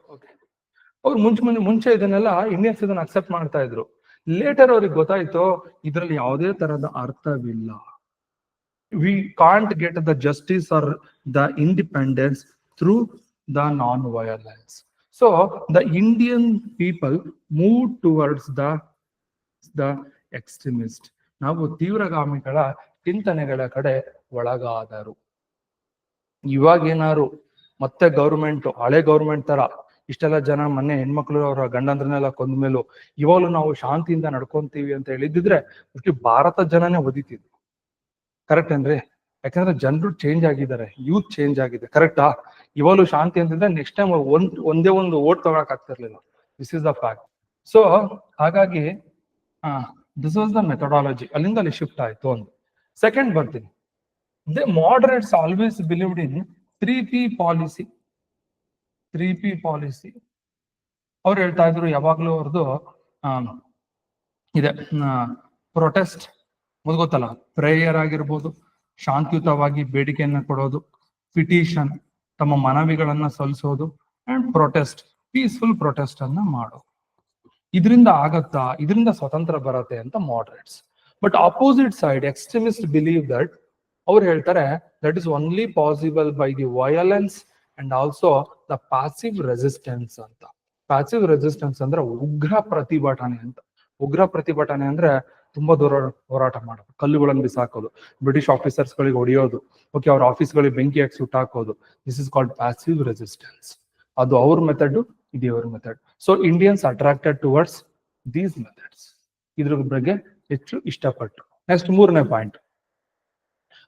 ಅವ್ರು ಮುಂಚೆ ಇದನ್ನೆಲ್ಲ ಇಂಡಿಯನ್ಸ್ ಇದನ್ನ ಅಕ್ಸೆಪ್ಟ್ ಮಾಡ್ತಾ ಇದ್ರು. ಲೇಟರ್ ಅವ್ರಿಗೆ ಗೊತ್ತಾಯ್ತು ಇದ್ರಲ್ಲಿ ಯಾವುದೇ ತರದ ಅರ್ಥವಿಲ್ಲ. We can't get the justice are the independence through the non violence. So the Indian people move towards the extremist. ನಾವು ತೀವ್ರಗಾಮಿಗಳ ಚಿಂತನೆಗಳ ಕಡೆ ಒಳಗಾದರು. ಇವಾಗ ಏನಾರು ಮತ್ತೆ ಗೌರ್ಮೆಂಟ್, ಹಳೆ ಗೌರ್ಮೆಂಟ್ ತರ ಇಷ್ಟೆಲ್ಲ ಜನ ಮೊನ್ನೆ ಹೆಣ್ಮಕ್ಳು ಅವರ ಗಂಡಂದ್ರನ್ನೆಲ್ಲ ಕೊಂದ ಮೇಲೂ ಇವಾಗಲೂ ನಾವು ಶಾಂತಿಯಿಂದ ನಡ್ಕೊಂತೀವಿ ಅಂತ ಹೇಳಿದ್ರೆ ಭಾರತ ಜನನೇ ಒದಿತಿದ್ರು. ಕರೆಕ್ಟ್ ಏನ್ರಿ? ಯಾಕಂದ್ರೆ ಜನರು ಚೇಂಜ್ ಆಗಿದ್ದಾರೆ, ಯೂತ್ ಚೇಂಜ್ ಆಗಿದೆ. ಕರೆಕ್ಟಾ? ಇವಾಗಲೂ ಶಾಂತಿ ಅಂತಂದ್ರೆ ನೆಕ್ಸ್ಟ್ ಟೈಮ್ ಒಂದೇ ಒಂದು ಓಟ್ ತಗೊಳಕ್ ಆಗ್ತಿರ್ಲಿಲ್ಲ. This is the fact. So ಹಾಗಾಗಿ ದಿಸ್ ವಾಸ್ ದ ಮೆಥಡಾಲಜಿ. ಅಲ್ಲಿಂದ ಅಲ್ಲಿ ಶಿಫ್ಟ್ ಆಯ್ತು. ಒಂದು ಸೆಕೆಂಡ್ ಬರ್ತೀನಿ. The moderates always believed in 3P policy. 3P policy ಅವ್ರು ಹೇಳ್ತಾ ಇದ್ರು ಯಾವಾಗ್ಲೂ. ಅವ್ರದ್ದು ಇದೆ ಪ್ರೊಟೆಸ್ಟ್, ಗೊತ್ತಲ್ಲ, ಪ್ರೇಯರ್ ಆಗಿರ್ಬೋದು, ಶಾಂತಿಯುತವಾಗಿ ಬೇಡಿಕೆಯನ್ನ ಕೊಡೋದು, ಪಿಟಿಷನ್, ತಮ್ಮ ಮನವಿಗಳನ್ನ ಸಲ್ಲಿಸೋದು, ಅಂಡ್ ಪ್ರೊಟೆಸ್ಟ್, ಪೀಸ್ಫುಲ್ ಪ್ರೊಟೆಸ್ಟ್ ಅನ್ನ ಮಾಡೋದು. ಇದರಿಂದ ಆಗತ್ತಾ? ಇದರಿಂದ ಸ್ವತಂತ್ರ ಬರತ್ತೆ ಅಂತ moderates. But opposite side extremist believe that, ಅವ್ರು ಹೇಳ್ತಾರೆ that is only possible by the violence and also the passive resistance ಅಂತ. ಪ್ಯಾಸಿವ್ ರೆಸಿಸ್ಟೆನ್ಸ್ ಅಂದ್ರೆ ಉಗ್ರ ಪ್ರತಿಭಟನೆ ಅಂತ. ಉಗ್ರ ಪ್ರತಿಭಟನೆ ಅಂದ್ರೆ ತುಂಬಾ ದೂರ ಹೋರಾಟ ಮಾಡೋದು, ಕಲ್ಲುಗಳನ್ನು ಬಿಸಾಕೋದು, ಬ್ರಿಟಿಷ್ ಆಫೀಸರ್ಸ್ ಗಳಿಗೆ ಹೊಡೆಯೋದು, ಓಕೆ, ಅವ್ರ ಆಫೀಸ್ಗಳಿಗೆ ಬೆಂಕಿ ಹಾಕಿ ಸುಟ್ಟಾಕೋದು. This is called passive resistance. ಅದು ಅವ್ರ ಮೆಥಡ್, ಇದು ಅವ್ರ method. So Indians attracted towards these methods. ಇದ್ರ ಬಗ್ಗೆ ಹೆಚ್ಚು ಇಷ್ಟಪಟ್ಟು. ನೆಕ್ಸ್ಟ್ ಮೂರನೇ point,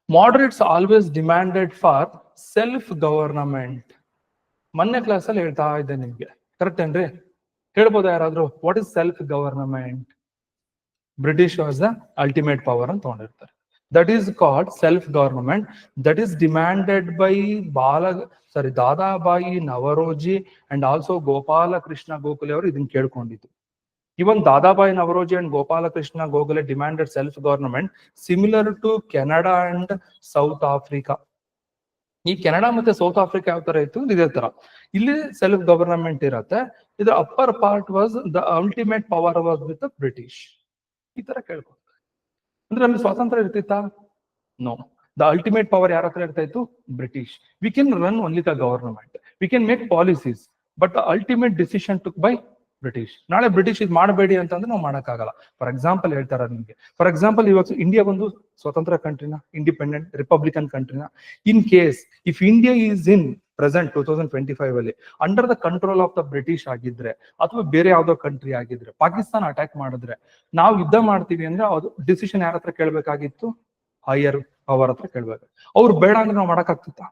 moderates always demanded for self government. ಮೊನ್ನೆ ಕ್ಲಾಸಲ್ಲಿ ಹೇಳ್ತಾ ಇದ್ದೆ ನಿಮ್ಗೆ, ಕರೆಕ್ಟ್ ಏನ್ರಿ? ಹೇಳ್ಬೋದಾ ಯಾರಾದ್ರೂ? What is self government? British was the ultimate power ಅಂತ ತಗೊಂಡಿರ್ತಾರೆ. That is called self government. That is demanded by Dadabhai Naoroji and also Gopala Krishna Gokhale ಅವರು ಇದನ್ನ ಕೇಳ್ಕೊಂಡಿದ್ದು. Even Dadabai Navroji and Gopala Krishna Gokhale demanded self-government similar to Canada and South Africa. ಈ Canada ಮತ್ತೆ south Africa ಯಾವ ತರ ಇತ್ತು, ಇದೇ ತರ ಇಲ್ಲಿ ಸೆಲ್ಫ್ ಗವರ್ನಮೆಂಟ್ ಇರತ್ತೆ. ಇದರ upper part was the ultimate power was with British. ಈ ತರ ಕೇಳ್ಕೊತಾರೆ. ಅಂದ್ರೆ ನಮ್ಗೆ ಸ್ವಾತಂತ್ರ್ಯ ಇರ್ತಿತ್ತಾ? ನೋ. ದ ಅಲ್ಟಿಮೇಟ್ ಪವರ್ ಯಾರ ಹತ್ರ ಇರ್ತಾ ಇತ್ತು? British. We can run only the government, we can make policies, but the ultimate decision took by British. ನಾಳೆ ಬ್ರಿಟಿಷ್ ಇದು ಮಾಡಬೇಡಿ ಅಂತಂದ್ರೆ ನಾವು ಮಾಡಕ್ಕಾಗಲ್ಲ. ಫಾರ್ ಎಕ್ಸಾಂಪಲ್ ಹೇಳ್ತಾರ ನಿಮ್ಗೆ. ಫಾರ್ ಎಕ್ಸಾಂಪಲ್ ಇವಾಗ ಇಂಡಿಯಾ ಒಂದು ಸ್ವತಂತ್ರ ಕಂಟ್ರಿನ, ಇಂಡಿಪೆಂಡೆಂಟ್ ರಿಪಬ್ಲಿಕನ್ ಕಂಟ್ರಿನ. In case if India is in present 2025 ಅಲ್ಲಿ under the control of the British ಆಗಿದ್ರೆ, ಅಥವಾ ಬೇರೆ ಯಾವ್ದೋ ಕಂಟ್ರಿ ಆಗಿದ್ರೆ, ಪಾಕಿಸ್ತಾನ ಅಟ್ಯಾಕ್ ಮಾಡಿದ್ರೆ, ನಾವು ಯುದ್ಧ ಮಾಡ್ತೀವಿ ಅಂದ್ರೆ ಅದು ಡಿಸಿಷನ್ ಯಾರ ಹತ್ರ ಕೇಳ್ಬೇಕಾಗಿತ್ತು? ಹೈಯರ್ ಪವರ್ ಹತ್ರ ಕೇಳ್ಬೇಕು. ಅವ್ರು ಬೇಡ ಅಂದ್ರೆ ನಾವು ಮಾಡಕ್ಕಾಗ್ತಿತ್ತಾ?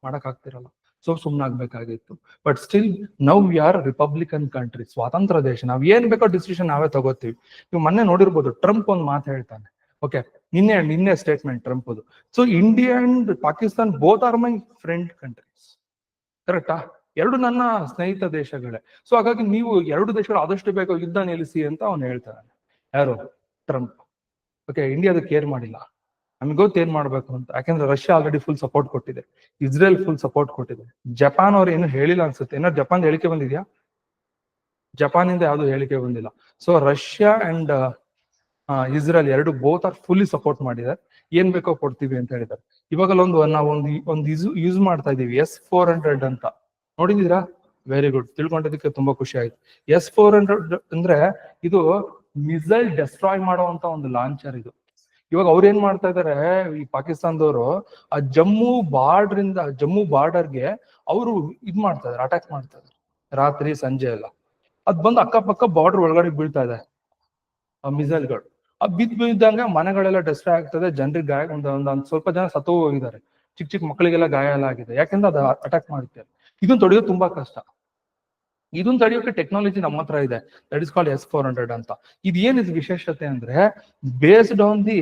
ಮಾಡಕ್ಕಾಗ್ತಿರಲ್ಲ. ಸೊ ಸುಮ್ನಾಗ್ಬೇಕಾಗಿತ್ತು. But still now we are republican country, ಸ್ವಾತಂತ್ರ್ಯ ದೇಶ. ನಾವ್ ಏನ್ ಬೇಕೋ ಡಿಸಿಷನ್ ನಾವೇ ತಗೋತೀವಿ. ನೀವು ಮೊನ್ನೆ ನೋಡಿರ್ಬೋದು, ಟ್ರಂಪ್ ಒಂದು ಮಾತು ಹೇಳ್ತಾನೆ. ಓಕೆ, ನಿನ್ನೆ ಸ್ಟೇಟ್ಮೆಂಟ್ ಟ್ರಂಪ್ ಅದು. So India and Pakistan both are my friend countries. ಕರೆಕ್ಟಾ? ಎರಡು ನನ್ನ ಸ್ನೇಹಿತ ದೇಶಗಳೇ. ಸೊ ಹಾಗಾಗಿ ನೀವು ಎರಡು ದೇಶಗಳು ಆದಷ್ಟು ಬೇಗ ಯುದ್ಧ ನಿಲ್ಲಿಸಿ ಅಂತ ಅವ್ನು ಹೇಳ್ತಾನೆ. ಯಾರು? ಟ್ರಂಪ್. ಓಕೆ, ಇಂಡಿಯಾದ ಕೇರ್ ಮಾಡಿಲ್ಲ. ನಮ್ಗೆ ಗೊತ್ತು ಏನ್ ಮಾಡ್ಬೇಕು ಅಂತ. ಯಾಕಂದ್ರೆ ರಷ್ಯಾ ಆಲ್ರೆಡಿ ಫುಲ್ ಸಪೋರ್ಟ್ ಕೊಟ್ಟಿದೆ, ಇಸ್ರೇಲ್ ಫುಲ್ ಸಪೋರ್ಟ್ ಕೊಟ್ಟಿದೆ. ಜಪಾನ್ ಅವ್ರು ಏನು ಹೇಳಿಲ್ಲ ಅನ್ಸುತ್ತೆ. ಏನಾದ್ರು ಜಪಾನ್ ಹೇಳಿಕೆ ಬಂದಿದ್ಯಾ? ಜಪಾನಿಂದ ಯಾವ್ದು ಹೇಳಿಕೆ ಬಂದಿಲ್ಲ. ಸೊ ರಷ್ಯಾ ಅಂಡ್ ಇಸ್ರೇಲ್ ಎರಡು ಬೋತ್ ಆರ್ ಫುಲ್ಲಿ ಸಪೋರ್ಟ್ ಮಾಡಿದ್ದಾರೆ. ಏನ್ ಬೇಕೋ ಕೊಡ್ತೀವಿ ಅಂತ ಹೇಳಿದ್ದಾರೆ. ಇವಾಗಲ್ಲ ಒಂದು ಯೂಸ್ ಮಾಡ್ತಾ ಇದೀವಿ, S-400 ಅಂತ. ನೋಡಿದೀರಾ? ವೆರಿ ಗುಡ್, ತಿಳ್ಕೊಂಡಿದ್ದಕ್ಕೆ ತುಂಬಾ ಖುಷಿ ಆಯ್ತು. S-400 ಅಂದ್ರೆ ಇದು ಮಿಸೈಲ್ ಡೆಸ್ಟ್ರಾಯ್ ಮಾಡುವಂತ ಒಂದು ಲಾಂಚರ್ ಇದು. ಇವಾಗ ಅವ್ರು ಏನ್ ಮಾಡ್ತಾ ಇದಾರೆ, ಈ ಪಾಕಿಸ್ತಾನದವರು ಆ ಜಮ್ಮು ಬಾರ್ಡರ್ಗೆ ಅವರು ಇದ್ ಮಾಡ್ತಾ ಇದಾರೆ, ಅಟ್ಯಾಕ್ ಮಾಡ್ತಾ ಇದಾರೆ ರಾತ್ರಿ ಸಂಜೆ ಎಲ್ಲ. ಅದ್ ಬಂದು ಅಕ್ಕಪಕ್ಕ ಬಾರ್ಡರ್ ಒಳಗಡೆ ಬೀಳ್ತಾ ಇದೆ ಆ ಮಿಸೈಲ್ಗಳು. ಆ ಬಿದ್ದಂಗೆ ಮನೆಗಳೆಲ್ಲ ಡೆಸ್ಟ್ರಾಯ್ ಆಗ್ತದೆ, ಜನರಿಗೆ ಗಾಯ, ಒಂದ್ ಸ್ವಲ್ಪ ಜನ ಸತ್ತು ಹೋಗಿದ್ದಾರೆ, ಚಿಕ್ಕ ಮಕ್ಕಳಿಗೆಲ್ಲ ಗಾಯ ಎಲ್ಲ ಆಗಿದೆ. ಯಾಕಂದ್ರೆ ಅದು ಅಟ್ಯಾಕ್ ಮಾಡುತ್ತೆ. ಇದನ್ನ ತೊಡೆಯೋದು ತುಂಬಾ ಕಷ್ಟ. ಇದನ್ನ ತಡೆಯೋಕೆ ಟೆಕ್ನಾಲಜಿ ನಮ್ಮ ಹತ್ರ ಇದೆ, ದಟ್ ಇಸ್ ಕಾಲ್ಡ್ S-400 ಅಂತ. ಇದು ಏನಿದು ವಿಶೇಷತೆ ಅಂದ್ರೆ, ಬೇಸ್ಡ್ ಆನ್ ದಿ,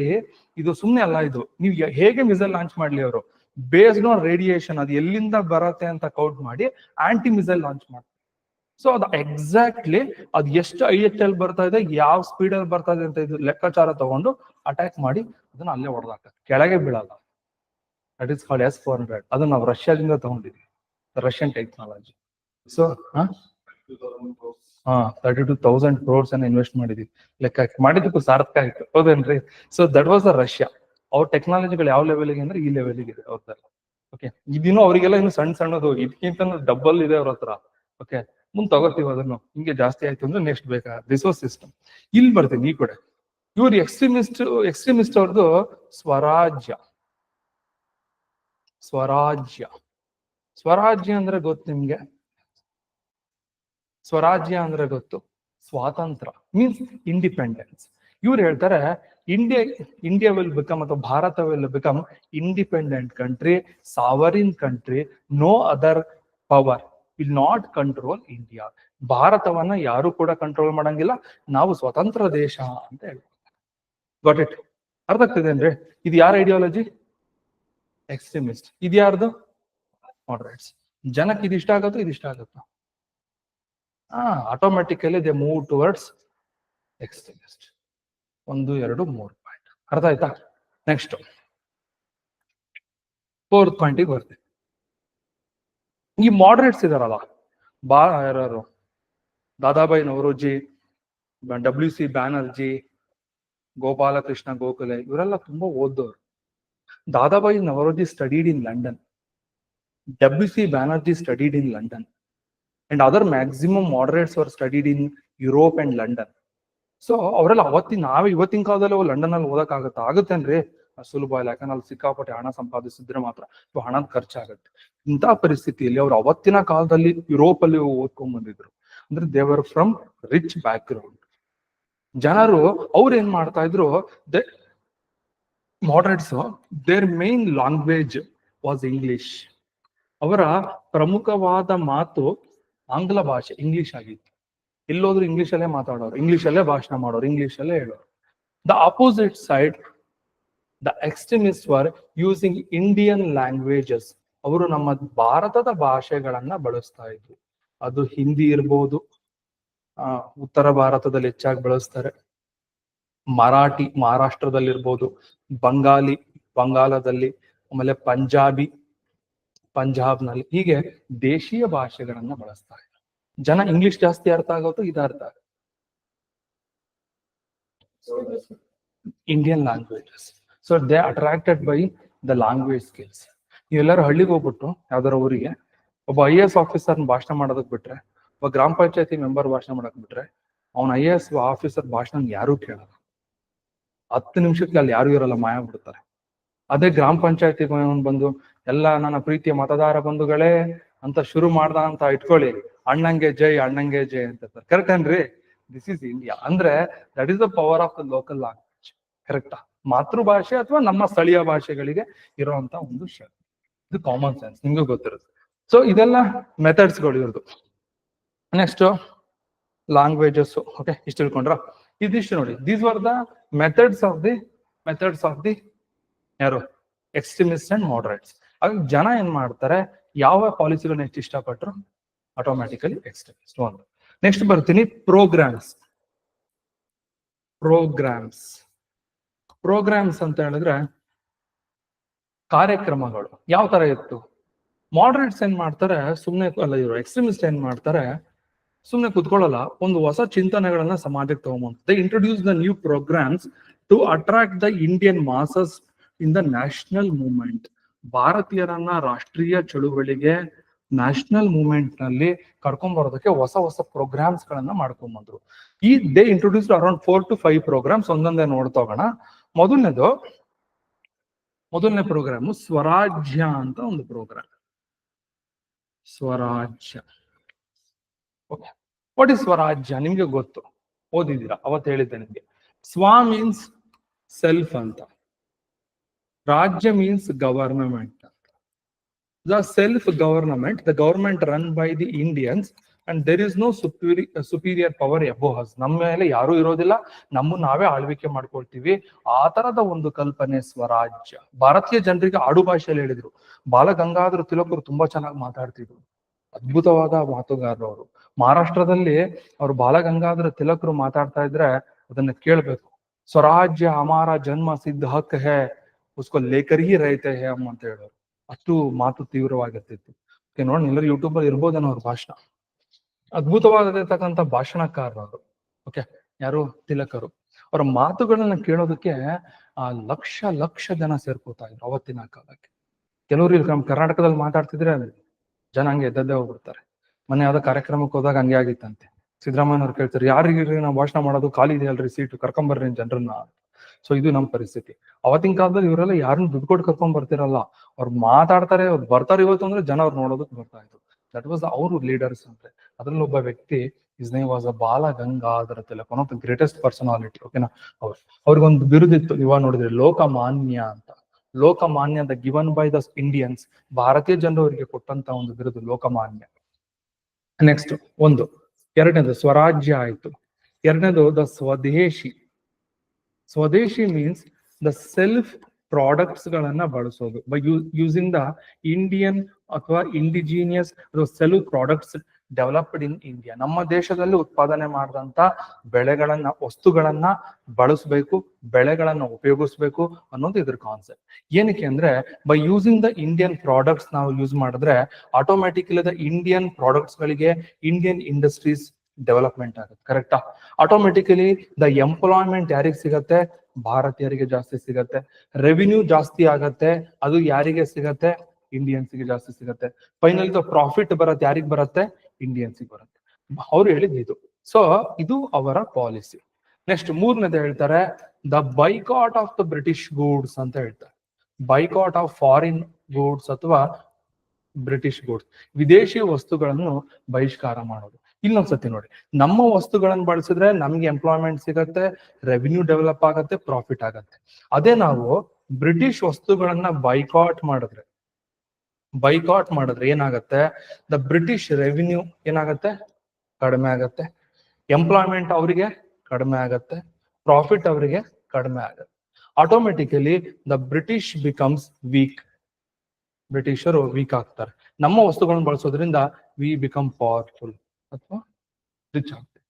ಇದು ಸುಮ್ನೆ ಅಲ್ಲ, ಇದು ನೀವು ಹೇಗೆ ಮಿಸೈಲ್ ಲಾಂಚ್ ಮಾಡ್ಲಿ ಅವರು, ಬೇಸ್ಡ್ ಆನ್ ರೇಡಿಯೇಷನ್, ಅದು ಎಲ್ಲಿಂದ ಬರತ್ತೆ ಅಂತ ಕೌಂಟ್ ಮಾಡಿ ಆಂಟಿ ಮಿಸೈಲ್ ಲಾಂಚ್ ಮಾಡ್ತಾರೆ. ಸೊ ಅದು ಎಕ್ಸಾಕ್ಟ್ಲಿ ಅದು ಎಷ್ಟು IHL ಬರ್ತಾ ಇದೆ, ಯಾವ ಸ್ಪೀಡ್ ಅಲ್ಲಿ ಬರ್ತಾ ಇದೆ ಅಂತ ಇದು ಲೆಕ್ಕಾಚಾರ ತಗೊಂಡು ಅಟ್ಯಾಕ್ ಮಾಡಿ ಅದನ್ನ ಅಲ್ಲೇ ಹೊಡೆದಾಕ್ತಾರೆ, ಕೆಳಗೆ ಬೀಳಲ್ಲ. That is called S-400. ಅದು ನಾವು ರಷ್ಯಾದಿಂದ ತಗೊಂಡಿದ್ವಿ, ರಷ್ಯನ್ ಟೆಕ್ನಾಲಜಿ. ಸೊ 32,000 crores ಅನ್ನ ಇನ್ವೆಸ್ಟ್ ಮಾಡಿದ್ವಿ, ಲೆಕ್ಕ ಮಾಡಿದಕ್ಕೂ ಸಾರ್ಥಕ ಆಯ್ತು, ಹೌದೇನ್ರಿ? So that was the Russia. ಅವ್ರ ಟೆಕ್ನಾಲಜಿಗಳು ಯಾವ ಲೆವೆಲ್ಗೆ ಅಂದ್ರೆ ಈ ಲೆವೆಲ್ಗೆ ಇದೆ ಅವ್ರದ್ದೆಲ್ಲ. ಓಕೆ, ಇದಿನ್ನೂ ಅವರಿಗೆಲ್ಲ ಇನ್ನು ಸಣ್ಣದು, ಇದಕ್ಕಿಂತ ಡಬಲ್ ಇದೆ ಅವ್ರ ಹತ್ರ. ಓಕೆ, ಮುಂದೆ ತಗೋತೀವಿ ಅದನ್ನು. ಹಿಂಗೆ ಜಾಸ್ತಿ ಆಯ್ತು ಅಂದ್ರೆ ನೆಕ್ಸ್ಟ್ ಬೇಕಾ ರಿಸೋರ್ಸ್ ಸಿಸ್ಟಮ್. ಇಲ್ಲಿ ಬರ್ತೀನಿ ಈ ಕಡೆ. ಇವ್ರು ಎಕ್ಸ್ಟ್ರೀಮಿಸ್ಟ್ ಅವ್ರದ್ದು ಸ್ವರಾಜ್ಯ ಅಂದ್ರೆ ಗೊತ್ತು ನಿಮ್ಗೆ? ಸ್ವರಾಜ್ಯ ಅಂದ್ರೆ ಗೊತ್ತು, ಸ್ವಾತಂತ್ರ್ಯ ಮೀನ್ಸ್ ಇಂಡಿಪೆಂಡೆನ್ಸ್. ಇವ್ರು ಹೇಳ್ತಾರೆ ಇಂಡಿಯಾ ವಿಲ್ ಬಿಕಮ್, ಅಥವಾ Bharat will become independent country, sovereign country, no other power will not control India. ಭಾರತವನ್ನ ಯಾರು ಕೂಡ ಕಂಟ್ರೋಲ್ ಮಾಡಂಗಿಲ್ಲ, ನಾವು ಸ್ವತಂತ್ರ ದೇಶ ಅಂತ ಹೇಳ್ತಾರೆ. Got it? ಅರ್ಥ ಆಗ್ತದೇನ್ರಿ? ಇದು ಯಾರ ಐಡಿಯಾಲಜಿ? ಎಕ್ಸ್ಟ್ರೀಮಿಸ್ಟ್. ಇದು ಯಾರ್ದು? ಮಾಡರೇಟ್ಸ್. ಜನಕ್ಕೆ ಇದು ಇಷ್ಟ ಆಗುತ್ತೋ ಇದು ಇಷ್ಟ ಆಗುತ್ತೋ? Automatically they move towards extremist. 1, 2, 3 point. ಅರ್ಥ ಆಯ್ತಾ? ನೆಕ್ಸ್ಟ್ 4th ಪಾಯಿಂಟಿಗೆ ಬರ್ತೀವಿ. ಈ ಮಾಡರೇಟ್ಸ್ ಇದಾರಲ್ಲ, ಯಾರು? ದಾದಾಬಾಯಿ ನವರೋಜಿ, WC ಬ್ಯಾನರ್ಜಿ, ಗೋಪಾಲಕೃಷ್ಣ ಗೋಖಲೆ, ಇವರೆಲ್ಲ ತುಂಬಾ ಓದೋರು. Dadabhai Naoroji studied in London, WC Banerjee studied in London, and other maximum moderates var studied in Europe and London. So ಅವರೆಲ್ಲ ಇವತ್ತಿನ ಕಾಲದಲ್ಲಿ ಲಂಡನ್ ಅಲ್ಲಿ ಓದಕ್ಕಾಗತ್ತಾ? ಆಗುತ್ತೇನ್ರಿ? ಸುಲಭ ಇಲ್ಲ. ಯಾಕಂದ್ರೆ ಅಲ್ಲಿ ಸಿಕ್ಕಾಪಟ್ಟೆ ಹಣ ಸಂಪಾದಿಸಿದ್ರೆ ಮಾತ್ರ ಹಣದ ಖರ್ಚಾಗತ್ತೆ. ಇಂಥ ಪರಿಸ್ಥಿತಿಯಲ್ಲಿ ಅವ್ರು ಅವತ್ತಿನ ಕಾಲದಲ್ಲಿ ಯುರೋಪ್ ಅಲ್ಲಿ ಓದ್ಕೊಂಡ್ ಬಂದಿದ್ರು. ಅಂದ್ರೆ ದೇವರ್ ಫ್ರಮ್ ರಿಚ್ ಬ್ಯಾಕ್ ಗ್ರೌಂಡ್. ಜನರು ಅವ್ರು ಏನ್ ಮಾಡ್ತಾ ಇದ್ರು, moderates their main language was English. ಅವರ ಪ್ರಮುಖವಾದ ಮಾತು ಆಂಗ್ಲ ಭಾಷೆ, ಇಂಗ್ಲಿಷ್ ಆಗಿತ್ತು. ಎಲ್ಲೋದ್ರು ಇಂಗ್ಲಿಷ್ ಅಲ್ಲೇ ಮಾತಾಡೋರು, ಇಂಗ್ಲಿಷ್ ಅಲ್ಲೇ ಭಾಷಣ ಮಾಡೋರು, ಇಂಗ್ಲಿಷ್ ಅಲ್ಲೇ ಹೇಳೋರು. The opposite side, the extremist var using Indian languages. ಅವರು ನಮ್ಮ ಭಾರತದ ಭಾಷೆಗಳನ್ನ ಬಳಸ್ತಾ ಇದ್ರು. ಅದು ಹಿಂದಿ ಇರ್ಬೋದು, ಉತ್ತರ ಭಾರತದಲ್ಲಿ ಹೆಚ್ಚಾಗಿ ಬಳಸ್ತಾರೆ, ಮರಾಠಿ ಮಹಾರಾಷ್ಟ್ರದಲ್ಲಿರ್ಬೋದು, ಬಂಗಾಲಿ ಬಂಗಾಲದಲ್ಲಿ, ಆಮೇಲೆ ಪಂಜಾಬ್ನಲ್ಲಿ, ಹೀಗೆ ದೇಶೀಯ ಭಾಷೆಗಳನ್ನ ಬಳಸ್ತಾ ಇದ್ರು. ಜನ ಇಂಗ್ಲಿಷ್ ಜಾಸ್ತಿ ಅರ್ಥ ಆಗೋದು, ಇದು ಅರ್ಥ ಆಗುತ್ತೆ Indian languages. So they attracted by the language skills. ನೀವೆಲ್ಲರೂ ಹಳ್ಳಿಗೆ ಹೋಗ್ಬಿಟ್ಟು ಯಾವ್ದಾರ ಊರಿಗೆ ಒಬ್ಬ IAS ಆಫೀಸರ್ ಭಾಷಣ ಮಾಡೋದಕ್ ಬಿಟ್ರೆ, ಒಬ್ಬ ಗ್ರಾಮ ಪಂಚಾಯತಿ ಮೆಂಬರ್ ಭಾಷಣ ಮಾಡಕ್ ಬಿಟ್ರೆ, ಅವ್ನ IAS ಆಫೀಸರ್ ಭಾಷಣ ಯಾರು ಕೇಳಲ್ಲ. 10 ನಿಮಿಷಕ್ಕೆ ಅಲ್ಲಿ ಯಾರು ಇರಲ್ಲ, ಮಾಯ ಬಿಡ್ತಾರೆ. ಅದೇ ಗ್ರಾಮ ಪಂಚಾಯತಿ ಬಂದು ಎಲ್ಲ ನನ್ನ ಪ್ರೀತಿಯ ಮತದಾರ ಬಂಧುಗಳೇ ಅಂತ ಶುರು ಮಾಡ್ದ ಅಂತ ಇಟ್ಕೊಳ್ಳಿ, ಅಣ್ಣಂಗೆ ಜೈ ಅಣ್ಣಂಗೆ ಜೈ ಅಂತ. ಕರೆಕ್ಟ್ ಏನ್ರಿ? This is India. ಅಂದ್ರೆ that is the power of the local language. ಕರೆಕ್ಟಾ? ಮಾತೃಭಾಷೆ ಅಥವಾ ನಮ್ಮ ಸ್ಥಳೀಯ ಭಾಷೆಗಳಿಗೆ ಇರುವಂತ ಒಂದು ಶಕ್ತಿ. ಇದು ಕಾಮನ್ ಸೆನ್ಸ್, ನಿಮ್ಗೂ ಗೊತ್ತಿರುತ್ತೆ. ಸೊ ಇದೆಲ್ಲ ಮೆಥಡ್ಸ್ಗಳು ಇವ್ರದ್ದು. Next languages. ಓಕೆ, ಇಷ್ಟು ತಿಳ್ಕೊಂಡ್ರ? ಇದಿಷ್ಟು ನೋಡಿ, these are the methods of the ಯಾರು? Extremist and moderates. ಆಗ ಜನ ಏನ್ ಮಾಡ್ತಾರೆ, ಯಾವ ಪಾಲಿಸಿಗಳನ್ನ ಎಷ್ಟು ಇಷ್ಟಪಟ್ಟರು, ಆಟೋಮ್ಯಾಟಿಕಲಿ ಎಕ್ಸ್ಟ್ರೀಮಿಸ್ಟ್. ಒಂದು. ನೆಕ್ಸ್ಟ್ ಬರ್ತೀನಿ ಪ್ರೋಗ್ರಾಮ್ಸ್ ಅಂತ ಹೇಳಿದ್ರೆ ಕಾರ್ಯಕ್ರಮಗಳು ಯಾವ ತರ ಇತ್ತು. ಮಾಡರೇಟ್ಸ್ ಏನ್ ಮಾಡ್ತಾರೆ, ಸುಮ್ನೆ ಅಲ್ಲ, ಇವರು ಎಕ್ಸ್ಟ್ರೀಮಿಸ್ಟ್ ಏನ್ ಮಾಡ್ತಾರೆ, ಸುಮ್ನೆ ಕುತ್ಕೊಳ್ಳಲ್ಲ, ಒಂದು ಹೊಸ ಚಿಂತನೆಗಳನ್ನ ಸಮಾಜಕ್ಕೆ ತಗೊಂಬಂತ. They introduce the new programs to attract the Indian masses in the national movement. ಭಾರತೀಯರನ್ನ ರಾಷ್ಟ್ರೀಯ ಚಳುವಳಿಗೆ, ನ್ಯಾಷನಲ್ ಮೂವ್ಮೆಂಟ್ ನಲ್ಲಿ ಕರ್ಕೊಂಡ್ ಬರೋದಕ್ಕೆ ಹೊಸ ಪ್ರೋಗ್ರಾಮ್ಸ್ ಗಳನ್ನ ಮಾಡ್ಕೊಂಡ್ಬಂದ್ರು. They introduced around 4 to 5 programs. ಒಂದೊಂದೇ ನೋಡ್ತಾ ಹೋಗೋಣ. ಮೊದಲನೇ ಪ್ರೋಗ್ರಾಮ್ ಸ್ವರಾಜ್ಯ ಅಂತ ಒಂದು ಪ್ರೋಗ್ರಾಮ್. ಸ್ವರಾಜ್ಯ. ಓಕೆ, ವಾಟ್ ಇಸ್ ಸ್ವರಾಜ್ಯ? ನಿಮ್ಗೆ ಗೊತ್ತು, ಓದಿದ್ದೀರಾ, ಅವತ್ತು ಹೇಳಿದ್ದೆ ನಿಮ್ಗೆ. ಸ್ವ ಮೀನ್ಸ್ ಸೆಲ್ಫ್ ಅಂತ, ರಾಜ್ಯ means government. The self-government, the government run by the Indians, and there is no superior power above us. ನಮ್ಮ ಮೇಲೆ ಯಾರು ಇರೋದಿಲ್ಲ, ನಮ್ಮನ್ನು ನಾವೇ ಆಳ್ವಿಕೆ ಮಾಡ್ಕೊಳ್ತೀವಿ. ಆ ತರದ ಒಂದು ಕಲ್ಪನೆ ಸ್ವರಾಜ್ಯ. ಭಾರತೀಯ ಜನರಿಗೆ ಆಡು ಭಾಷೆಯಲ್ಲಿ ಹೇಳಿದ್ರು. ಬಾಲಗಂಗಾಧರ ತಿಲಕರು ತುಂಬಾ ಚೆನ್ನಾಗಿ ಮಾತಾಡ್ತಿದ್ರು. ಅದ್ಭುತವಾದ ಮಾತುಗಾರರು ಅವರು. ಮಹಾರಾಷ್ಟ್ರದಲ್ಲಿ ಅವ್ರು ಬಾಲಗಂಗಾಧರ ತಿಲಕರು ಮಾತಾಡ್ತಾ ಇದ್ರೆ ಅದನ್ನ ಕೇಳ್ಬೇಕು. ಸ್ವರಾಜ್ಯ ಹಮಾರ ಜನ್ಮ ಸಿದ್ಧ ಹಕ್ ಹೇ, ಉಸ್ಕೋ ಲೇಕರ್ ಹಿ ರಹತೆ ಹೇ ಅಮ್ಮ ಅಂತ ಹೇಳೋರು. ಅಷ್ಟು ಮಾತು ತೀವ್ರವಾಗಿರ್ತಿತ್ತು. ನೋಡಿ, ಎಲ್ಲರೂ ಯೂಟ್ಯೂಬ್ ಅಲ್ಲಿ ಇರ್ಬೋದೇನೋ ಅವ್ರ ಭಾಷಣ. ಅದ್ಭುತವಾಗಿರ್ತಕ್ಕಂಥ ಭಾಷಣಕಾರರು. ಓಕೆ, ಯಾರು? ತಿಲಕರು. ಅವರ ಮಾತುಗಳನ್ನ ಕೇಳೋದಕ್ಕೆ ಲಕ್ಷ ಲಕ್ಷ ಜನ ಸೇರ್ಕೋತಾ ಇದ್ರು ಅವತ್ತಿನ ಕಾಲಕ್ಕೆ. ಕೆಲವರು ಇಲ್ಲಿ ನಮ್ಮ ಕರ್ನಾಟಕದಲ್ಲಿ ಮಾತಾಡ್ತಿದ್ರೆ ಜನ ಹಂಗೆ ಎದ್ದದ್ದೇ ಹೋಗ್ಬಿಡ್ತಾರೆ. ಮೊನ್ನೆ ಯಾವ್ದೋ ಕಾರ್ಯಕ್ರಮಕ್ಕೆ ಹೋದಾಗ ಹಂಗೆ ಆಗಿತ್ತಂತೆ. ಸಿದ್ದರಾಮಯ್ಯನವ್ರು ಕೇಳ್ತಾರೆ, ಯಾರಿಗಿರಿ ನಾವು ಭಾಷಣ ಮಾಡೋದು, ಖಾಲಿ ಇದೆಯಲ್ರಿ ಸೀಟು, ಕರ್ಕೊಂಬರ್ರಿ ಜನರನ್ನ. ಸೊ ಇದು ನಮ್ಮ ಪರಿಸ್ಥಿತಿ. ಅವತ್ತಿನ ಕಾಲದಲ್ಲಿ ಇವರೆಲ್ಲ ಯಾರನ್ನ ದುಡ್ಡು ಕೊಟ್ಟು ಕರ್ಕೊಂಡ್ ಬರ್ತಿರಲ್ಲ, ಅವ್ರು ಮಾತಾಡ್ತಾರೆ, ಅವ್ರು ಬರ್ತಾರೆ ಇವತ್ತು ಅಂದ್ರೆ ಜನ ಅವ್ರು ನೋಡೋದಕ್ಕೆ ಬರ್ತಾ ಇದ್ರು. ದಟ್ ವಾಸ್ ಅವರು ಲೀಡರ್ಸ್ ಅಂದ್ರೆ. ಅದ್ರಲ್ಲಿ ಒಬ್ಬ ವ್ಯಕ್ತಿ, is name was Bal Gangadhar Tilak, one of the greatest personality. ಓಕೆನಾ. ಅವ್ರಿಗೊಂದು ಬಿರುದಿತ್ತು, ಇವಾಗ ನೋಡಿದ್ರೆ ಲೋಕಮಾನ್ಯ ಅಂತ. Lokmanya the given by the Indians, ಭಾರತೀಯ ಜನರು ಅವರಿಗೆ ಕೊಟ್ಟಂತ ಒಂದು ಬಿರುದು ಲೋಕಮಾನ್ಯ. ನೆಕ್ಸ್ಟ್ ಒಂದು. ಎರಡನೇದು ಸ್ವರಾಜ್ಯ ಆಯ್ತು. ಎರಡನೇದು ದ ಸ್ವದೇಶಿ. ಸ್ವದೇಶಿ ಮೀನ್ಸ್ ದ ಸೆಲ್ಫ್ ಪ್ರಾಡಕ್ಟ್ಸ್ ಗಳನ್ನ ಬಳಸೋದು, ಬೈ ಯೂಸಿಂಗ್ ದ ಇಂಡಿಯನ್ ಅಥವಾ indigenous self products developed in India. ನಮ್ಮ ದೇಶದಲ್ಲಿ ಉತ್ಪಾದನೆ ಮಾಡಿದಂತ ಬೆಳೆಗಳನ್ನ, ವಸ್ತುಗಳನ್ನ ಬಳಸಬೇಕು, ಬೆಳೆಗಳನ್ನ ಉಪಯೋಗಿಸ್ಬೇಕು ಅನ್ನೋದು ಇದ್ರ ಕಾನ್ಸೆಪ್ಟ್. ಏನಕ್ಕೆ ಅಂದ್ರೆ, by using the Indian products ನಾವು ಯೂಸ್ ಮಾಡಿದ್ರೆ ಆಟೋಮ್ಯಾಟಿಕಲಿ ದ ಇಂಡಿಯನ್ ಪ್ರಾಡಕ್ಟ್ಸ್ ಗಳಿಗೆ ಇಂಡಿಯನ್ ಇಂಡಸ್ಟ್ರೀಸ್ ಡೆವಲಪ್ಮೆಂಟ್ ಆಗುತ್ತೆ. ಕರೆಕ್ಟಾ? ಆಟೋಮೆಟಿಕಲಿ ದ ಎಂಪ್ಲಾಯ್ಮೆಂಟ್ ಯಾರಿಗೆ ಸಿಗತ್ತೆ? ಭಾರತೀಯರಿಗೆ ಜಾಸ್ತಿ ಸಿಗತ್ತೆ. ರೆವಿನ್ಯೂ ಜಾಸ್ತಿ ಆಗತ್ತೆ, ಅದು ಯಾರಿಗೆ ಸಿಗತ್ತೆ? ಇಂಡಿಯನ್ಸ್ಗೆ ಜಾಸ್ತಿ ಸಿಗತ್ತೆ. ಫೈನಲ್ ಪ್ರಾಫಿಟ್ ಬರುತ್ತೆ, ಯಾರಿಗೆ ಬರುತ್ತೆ? ಇಂಡಿಯನ್ಸ್ಗೆ ಬರುತ್ತೆ. ಅವ್ರು ಹೇಳಿದ್ ಇದು. ಸೊ ಇದು ಅವರ ಪಾಲಿಸಿ. ನೆಕ್ಸ್ಟ್ ಮೂರನೇದು ಹೇಳ್ತಾರೆ, the boycott of the British goods ಅಂತ ಹೇಳ್ತಾರೆ. ಬೈಕಾಟ್ ಆಫ್ ಫಾರಿನ್ ಗೂಡ್ಸ್ ಅಥವಾ ಬ್ರಿಟಿಷ್ ಗೂಡ್ಸ್, ವಿದೇಶಿ ವಸ್ತುಗಳನ್ನು ಬಹಿಷ್ಕಾರ ಮಾಡೋದು. ಇಲ್ಲೊಂದ್ಸತಿ ನೋಡಿ, ನಮ್ಮ ವಸ್ತುಗಳನ್ನು ಬಳಸಿದ್ರೆ ನಮ್ಗೆ ಎಂಪ್ಲಾಯ್ಮೆಂಟ್ ಸಿಗತ್ತೆ, ರೆವಿನ್ಯೂ ಡೆವಲಪ್ ಆಗತ್ತೆ, ಪ್ರಾಫಿಟ್ ಆಗತ್ತೆ. ಅದೇ ನಾವು ಬ್ರಿಟಿಷ್ ವಸ್ತುಗಳನ್ನ ಬೈಕಾಟ್ ಮಾಡಿದ್ರೆ ಏನಾಗತ್ತೆ? ದ ಬ್ರಿಟಿಷ್ ರೆವಿನ್ಯೂ ಏನಾಗತ್ತೆ? ಕಡಿಮೆ ಆಗತ್ತೆ. ಎಂಪ್ಲಾಯ್ಮೆಂಟ್ ಅವರಿಗೆ ಕಡಿಮೆ ಆಗತ್ತೆ, ಪ್ರಾಫಿಟ್ ಅವರಿಗೆ ಕಡಿಮೆ ಆಗತ್ತೆ. Automatically the British becomes weak. ಬ್ರಿಟಿಷರು ವೀಕ್ ಆಗ್ತಾರೆ. ನಮ್ಮ ವಸ್ತುಗಳನ್ನು ಬಳಸೋದ್ರಿಂದ ವಿ ಬಿಕಮ್ ಪವರ್ಫುಲ್ ಅಥವಾ ರಿಚ್ ಆಗ್ತದೆ.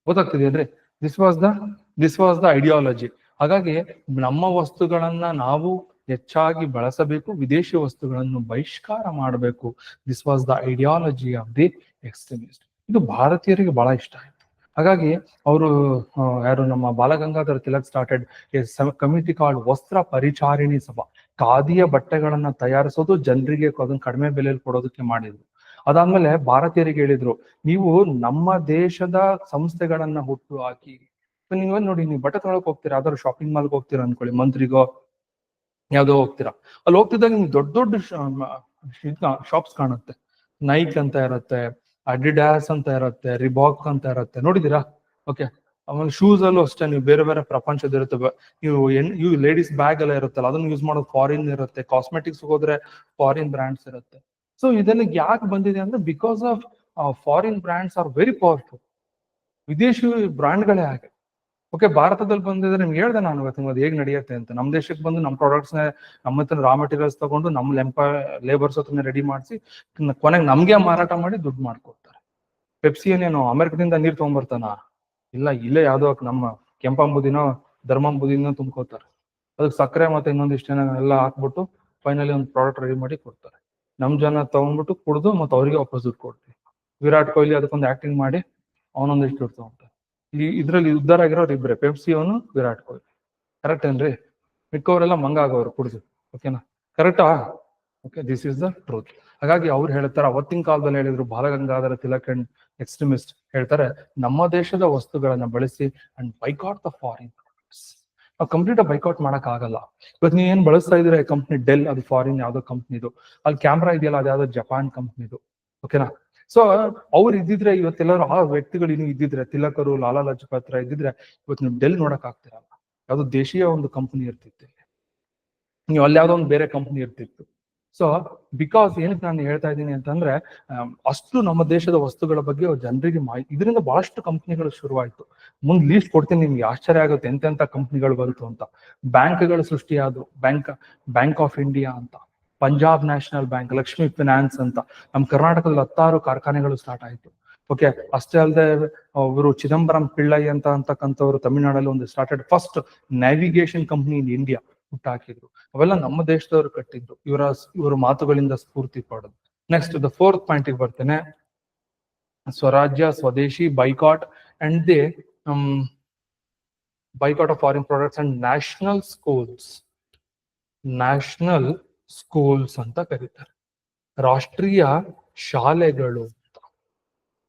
ಗೊತ್ತಾಗ್ತಿದೆಯಲ್ರಿ? This was the ideology. ಹಾಗಾಗಿ ನಮ್ಮ ವಸ್ತುಗಳನ್ನ ನಾವು ಹೆಚ್ಚಾಗಿ ಬಳಸಬೇಕು, ವಿದೇಶಿ ವಸ್ತುಗಳನ್ನು ಬಹಿಷ್ಕಾರ ಮಾಡಬೇಕು. This was the ideology of the extremist. ಇದು ಭಾರತೀಯರಿಗೆ ಬಹಳ ಇಷ್ಟ ಆಯ್ತು. ಹಾಗಾಗಿ ಅವರು ಯಾರು, ನಮ್ಮ Bal Gangadhar Tilak started a committee called Vastra Paricharini ಸಭಾ. ಖಾದಿಯ ಬಟ್ಟೆಗಳನ್ನ ತಯಾರಿಸೋದು, ಜನರಿಗೆ ಅದನ್ನ ಕಡಿಮೆ ಬೆಲೆಯಲ್ಲಿ ಕೊಡೋದಕ್ಕೆ ಮಾಡಿದ್ರು. ಅದಾದ್ಮೇಲೆ ಭಾರತೀಯರಿಗೆ ಹೇಳಿದ್ರು, ನೀವು ನಮ್ಮ ದೇಶದ ಸಂಸ್ಥೆಗಳನ್ನ ಹುಟ್ಟು ಹಾಕಿ. ನೀವೇನ್ ನೋಡಿ, ನೀವು ಬಟ್ಟೆ ತೊಗೊಳಕ್ ಹೋಗ್ತೀರಾ, ಯಾವ್ದಾದ್ರು ಶಾಪಿಂಗ್ ಮಾಲ್ಗೆ ಹೋಗ್ತೀರಾ ಅನ್ಕೊಳ್ಳಿ, ಮಂತ್ರಿಗೋ ಯಾವ್ದೋ ಹೋಗ್ತೀರಾ. ಅಲ್ಲಿ ಹೋಗ್ತಿದ್ದಾಗ ನಿಮ್ಗೆ ದೊಡ್ಡ ದೊಡ್ಡ ಶಾಪ್ಸ್ ಕಾಣುತ್ತೆ. ನೈಕ್ ಅಂತ ಇರುತ್ತೆ, ಅಡಿಡಾಸ್ ಅಂತ ಇರುತ್ತೆ, ರಿಬಾಕ್ ಅಂತ ಇರುತ್ತೆ, ನೋಡಿದೀರಾ? ಓಕೆ. ಆಮೇಲೆ ಶೂಸ್ ಅಲ್ಲೂ ಅಷ್ಟೇ, ನೀವು ಬೇರೆ ಬೇರೆ ಪ್ರಪಂಚದ ಇರುತ್ತೆ. ನೀವು ಲೇಡೀಸ್ ಬ್ಯಾಗ್ ಎಲ್ಲ ಇರುತ್ತಲ್ಲ, ಅದನ್ನ ಯೂಸ್ ಮಾಡೋದು ಫಾರಿನ್ ಇರುತ್ತೆ. ಕಾಸ್ಮೆಟಿಕ್ಸ್ ಹೋದ್ರೆ ಫಾರಿನ್ ಬ್ರ್ಯಾಂಡ್ಸ್ ಇರುತ್ತೆ. ಸೊ ಇದೆಲ್ಲ ಯಾಕೆ ಬಂದಿದೆ ಅಂದ್ರೆ, because of foreign brands are very powerful. ವಿದೇಶಿ ಬ್ರ್ಯಾಂಡ್ಗಳೇ ಹಾಗೆ. ಓಕೆ, ಭಾರತದಲ್ಲಿ ಬಂದಿದ್ರೆ ನಿಮ್ಗೆ ಹೇಳ್ದೆ ನಾನು ಇವತ್ತು ಅದು ಹೇಗೆ ನಡೆಯುತ್ತೆ ಅಂತ. ನಮ್ಮ ದೇಶಕ್ಕೆ ಬಂದು ನಮ್ಮ ಪ್ರಾಡಕ್ಟ್ಸ್ ನಮ್ಮ ಹತ್ರ ರಾ ಮೆಟೀರಿಯಲ್ಸ್ ತಗೊಂಡು ನಮ್ಮ ಲೇಬರ್ಸ್ ಹತ್ರ ರೆಡಿ ಮಾಡಿಸಿ ಕೊನೆಗೆ ನಮ್ಗೆ ಮಾರಾಟ ಮಾಡಿ ದುಡ್ಡು ಮಾಡ್ಕೊಡ್ತಾರೆ. ಪೆಪ್ಸಿಯನ್ನೇನು ಅಮೆರಿಕದಿಂದ ನೀರು ತಗೊಂಡ್ಬರ್ತಾನ? ಇಲ್ಲ, ಇಲ್ಲೇ ಯಾವ್ದೋ ನಮ್ಮ ಕೆಂಪಂಬುದಿನೋ ಧರ್ಮಂಬುದಿನೋ ತುಂಬ್ಕೋತಾರೆ. ಅದಕ್ಕೆ ಸಕ್ಕರೆ ಮತ್ತೆ ಇನ್ನೊಂದಿಷ್ಟು ಎಲ್ಲ ಹಾಕ್ಬಿಟ್ಟು ಫೈನಲಿ ಒಂದು ಪ್ರಾಡಕ್ಟ್ ರೆಡಿ ಮಾಡಿ ಕೊಡ್ತಾರೆ. ನಮ್ ಜನ ತಗೊಂಡ್ಬಿಟ್ಟು ಕುಡ್ದು ಮತ್ತೆ ಅವ್ರಿಗೆ ವಾಪಸ್ ದುಡ್ಡು ಕೊಡ್ತೀವಿ. ವಿರಾಟ್ ಕೊಹ್ಲಿ ಅದಕ್ಕೊಂದು ಆಕ್ಟಿಂಗ್ ಮಾಡಿ ಅವನೊಂದಿಷ್ಟು ದುಡ್ಡು ತಗೊಂತಾರೆ. ಇದ್ರಲ್ಲಿ ಉದ್ಧಾರ ಆಗಿರೋರು ಇಬ್ರೆ, ಪೆಪ್ಸಿ ಅವನು, ವಿರಾಟ್ ಕೊಹ್ಲಿ. ಕರೆಕ್ಟ್ ಏನ್ರಿ? ಮಿಕ್ಕವರೆಲ್ಲ ಮಂಗ ಆಗೋರು ಕುಡ್ದು. ಓಕೆನಾ? ಕರೆಕ್ಟಾ? Okay, this is the truth. ಹಾಗಾಗಿ ಅವ್ರು ಹೇಳ್ತಾರೆ, ಅವತ್ತಿನ ಕಾಲದಲ್ಲಿ ಹೇಳಿದ್ರು ಬಾಲಗಂಗಾಧರ ತಿಲಕ್ ಅಂಡ್ ಎಕ್ಸ್ಟ್ರೀಮಿಸ್ಟ್ ಹೇಳ್ತಾರೆ, ನಮ್ಮ ದೇಶದ ವಸ್ತುಗಳನ್ನ ಬಳಸಿ and boycott the foreign products. ನಾವು ಕಂಪ್ಲೀಟ್ ಬೈಕಾಟ್ ಮಾಡಕ್ ಆಗಲ್ಲ. ಇವತ್ತು ನೀವು ಏನ್ ಬಳಸ್ತಾ ಇದ್ರೆ ಕಂಪ್ನಿ ಡೆಲ್, ಅದು ಫಾರಿನ್ ಯಾವ್ದೋ ಕಂಪ್ನಿದು. ಅಲ್ಲಿ ಕ್ಯಾಮ್ರಾ ಇದೆಯಲ್ಲ, ಅದು ಯಾವ್ದೋ ಜಪಾನ್ ಕಂಪ್ನಿದು. ಓಕೆನಾ? ಸೊ ಅವ್ರು ಇದ್ದಿದ್ರೆ, ಇವತ್ತೆಲ್ಲರೂ ಆ ವ್ಯಕ್ತಿಗಳು ಇನ್ನು ಇದ್ದಿದ್ರೆ, ತಿಲಕರು, ಲಾಲಾ ಲಜಪತ್ ರಾಯ್ ಇದ್ದಿದ್ರೆ, ಇವತ್ತು ನೀವು ಡೆಲ್ ನೋಡಕ್ ಆಗ್ತಿರಲ್ಲ. ಯಾವ್ದೋ ದೇಶೀಯ ಒಂದು ಕಂಪನಿ ಇರ್ತಿತ್ತು, ನೀವು ಅಲ್ಲಿ ಯಾವ್ದೋ ಒಂದು ಬೇರೆ ಕಂಪನಿ ಇರ್ತಿತ್ತು. ಸೊ ಬಿಕಾಸ್ ಏನಕ್ಕೆ ನಾನು ಹೇಳ್ತಾ ಇದ್ದೀನಿ ಅಂತಂದ್ರೆ, ಅಷ್ಟು ನಮ್ಮ ದೇಶದ ವಸ್ತುಗಳ ಬಗ್ಗೆ ಜನರಿಗೆ ಮಾಹಿತಿ, ಇದರಿಂದ ಬಹಳಷ್ಟು ಕಂಪ್ನಿಗಳು ಶುರುವಾಯ್ತು. ಮುಂದ್ ಲೀಸ್ಟ್ ಕೊಡ್ತೀನಿ ನಿಮ್ಗೆ, ಆಶ್ಚರ್ಯ ಆಗುತ್ತೆ ಎಂತೆಂತ ಕಂಪ್ನಿಗಳು ಬಂತು ಅಂತ. ಬ್ಯಾಂಕ್ಗಳು ಸೃಷ್ಟಿಯಾದವು, ಬ್ಯಾಂಕ್ ಆಫ್ ಇಂಡಿಯಾ ಅಂತ. Punjab national bank, Lakshmi finance ಅಂತ ನಮ್ಮ ಕರ್ನಾಟಕದಲ್ಲಿ 10 ಕಾರ್ಖಾನೆಗಳು ಸ್ಟಾರ್ಟ್ ಆಯ್ತು. ಓಕೆ, ಅಷ್ಟೇ ಅಲ್ಲದೆ ಅವರು ಚಿದಂಬರಂ ಪಿಳ್ಳೈ ಅಂತಕ್ಕಂಥವ್ರು ತಮಿಳ್ನಾಡಲ್ಲಿ ಒಂದು started first navigation company in India ಹುಟ್ಟಾಕಿದ್ರು. ಅವೆಲ್ಲ ನಮ್ಮ ದೇಶದವರು ಕಟ್ಟಿದ್ರು. ಇವರ ಮಾತುಗಳಿಂದ ಸ್ಫೂರ್ತಿ ಪಡೆದು. ನೆಕ್ಸ್ಟ್ ದ 4th ಪಾಯಿಂಟ್ ಬರ್ತೇನೆ. ಸ್ವರಾಜ್ಯ, ಸ್ವದೇಶಿ, boycott and the boycott of foreign products and national schools ಅಂತ ಕರೀತಾರೆ, ರಾಷ್ಟ್ರೀಯ ಶಾಲೆಗಳು.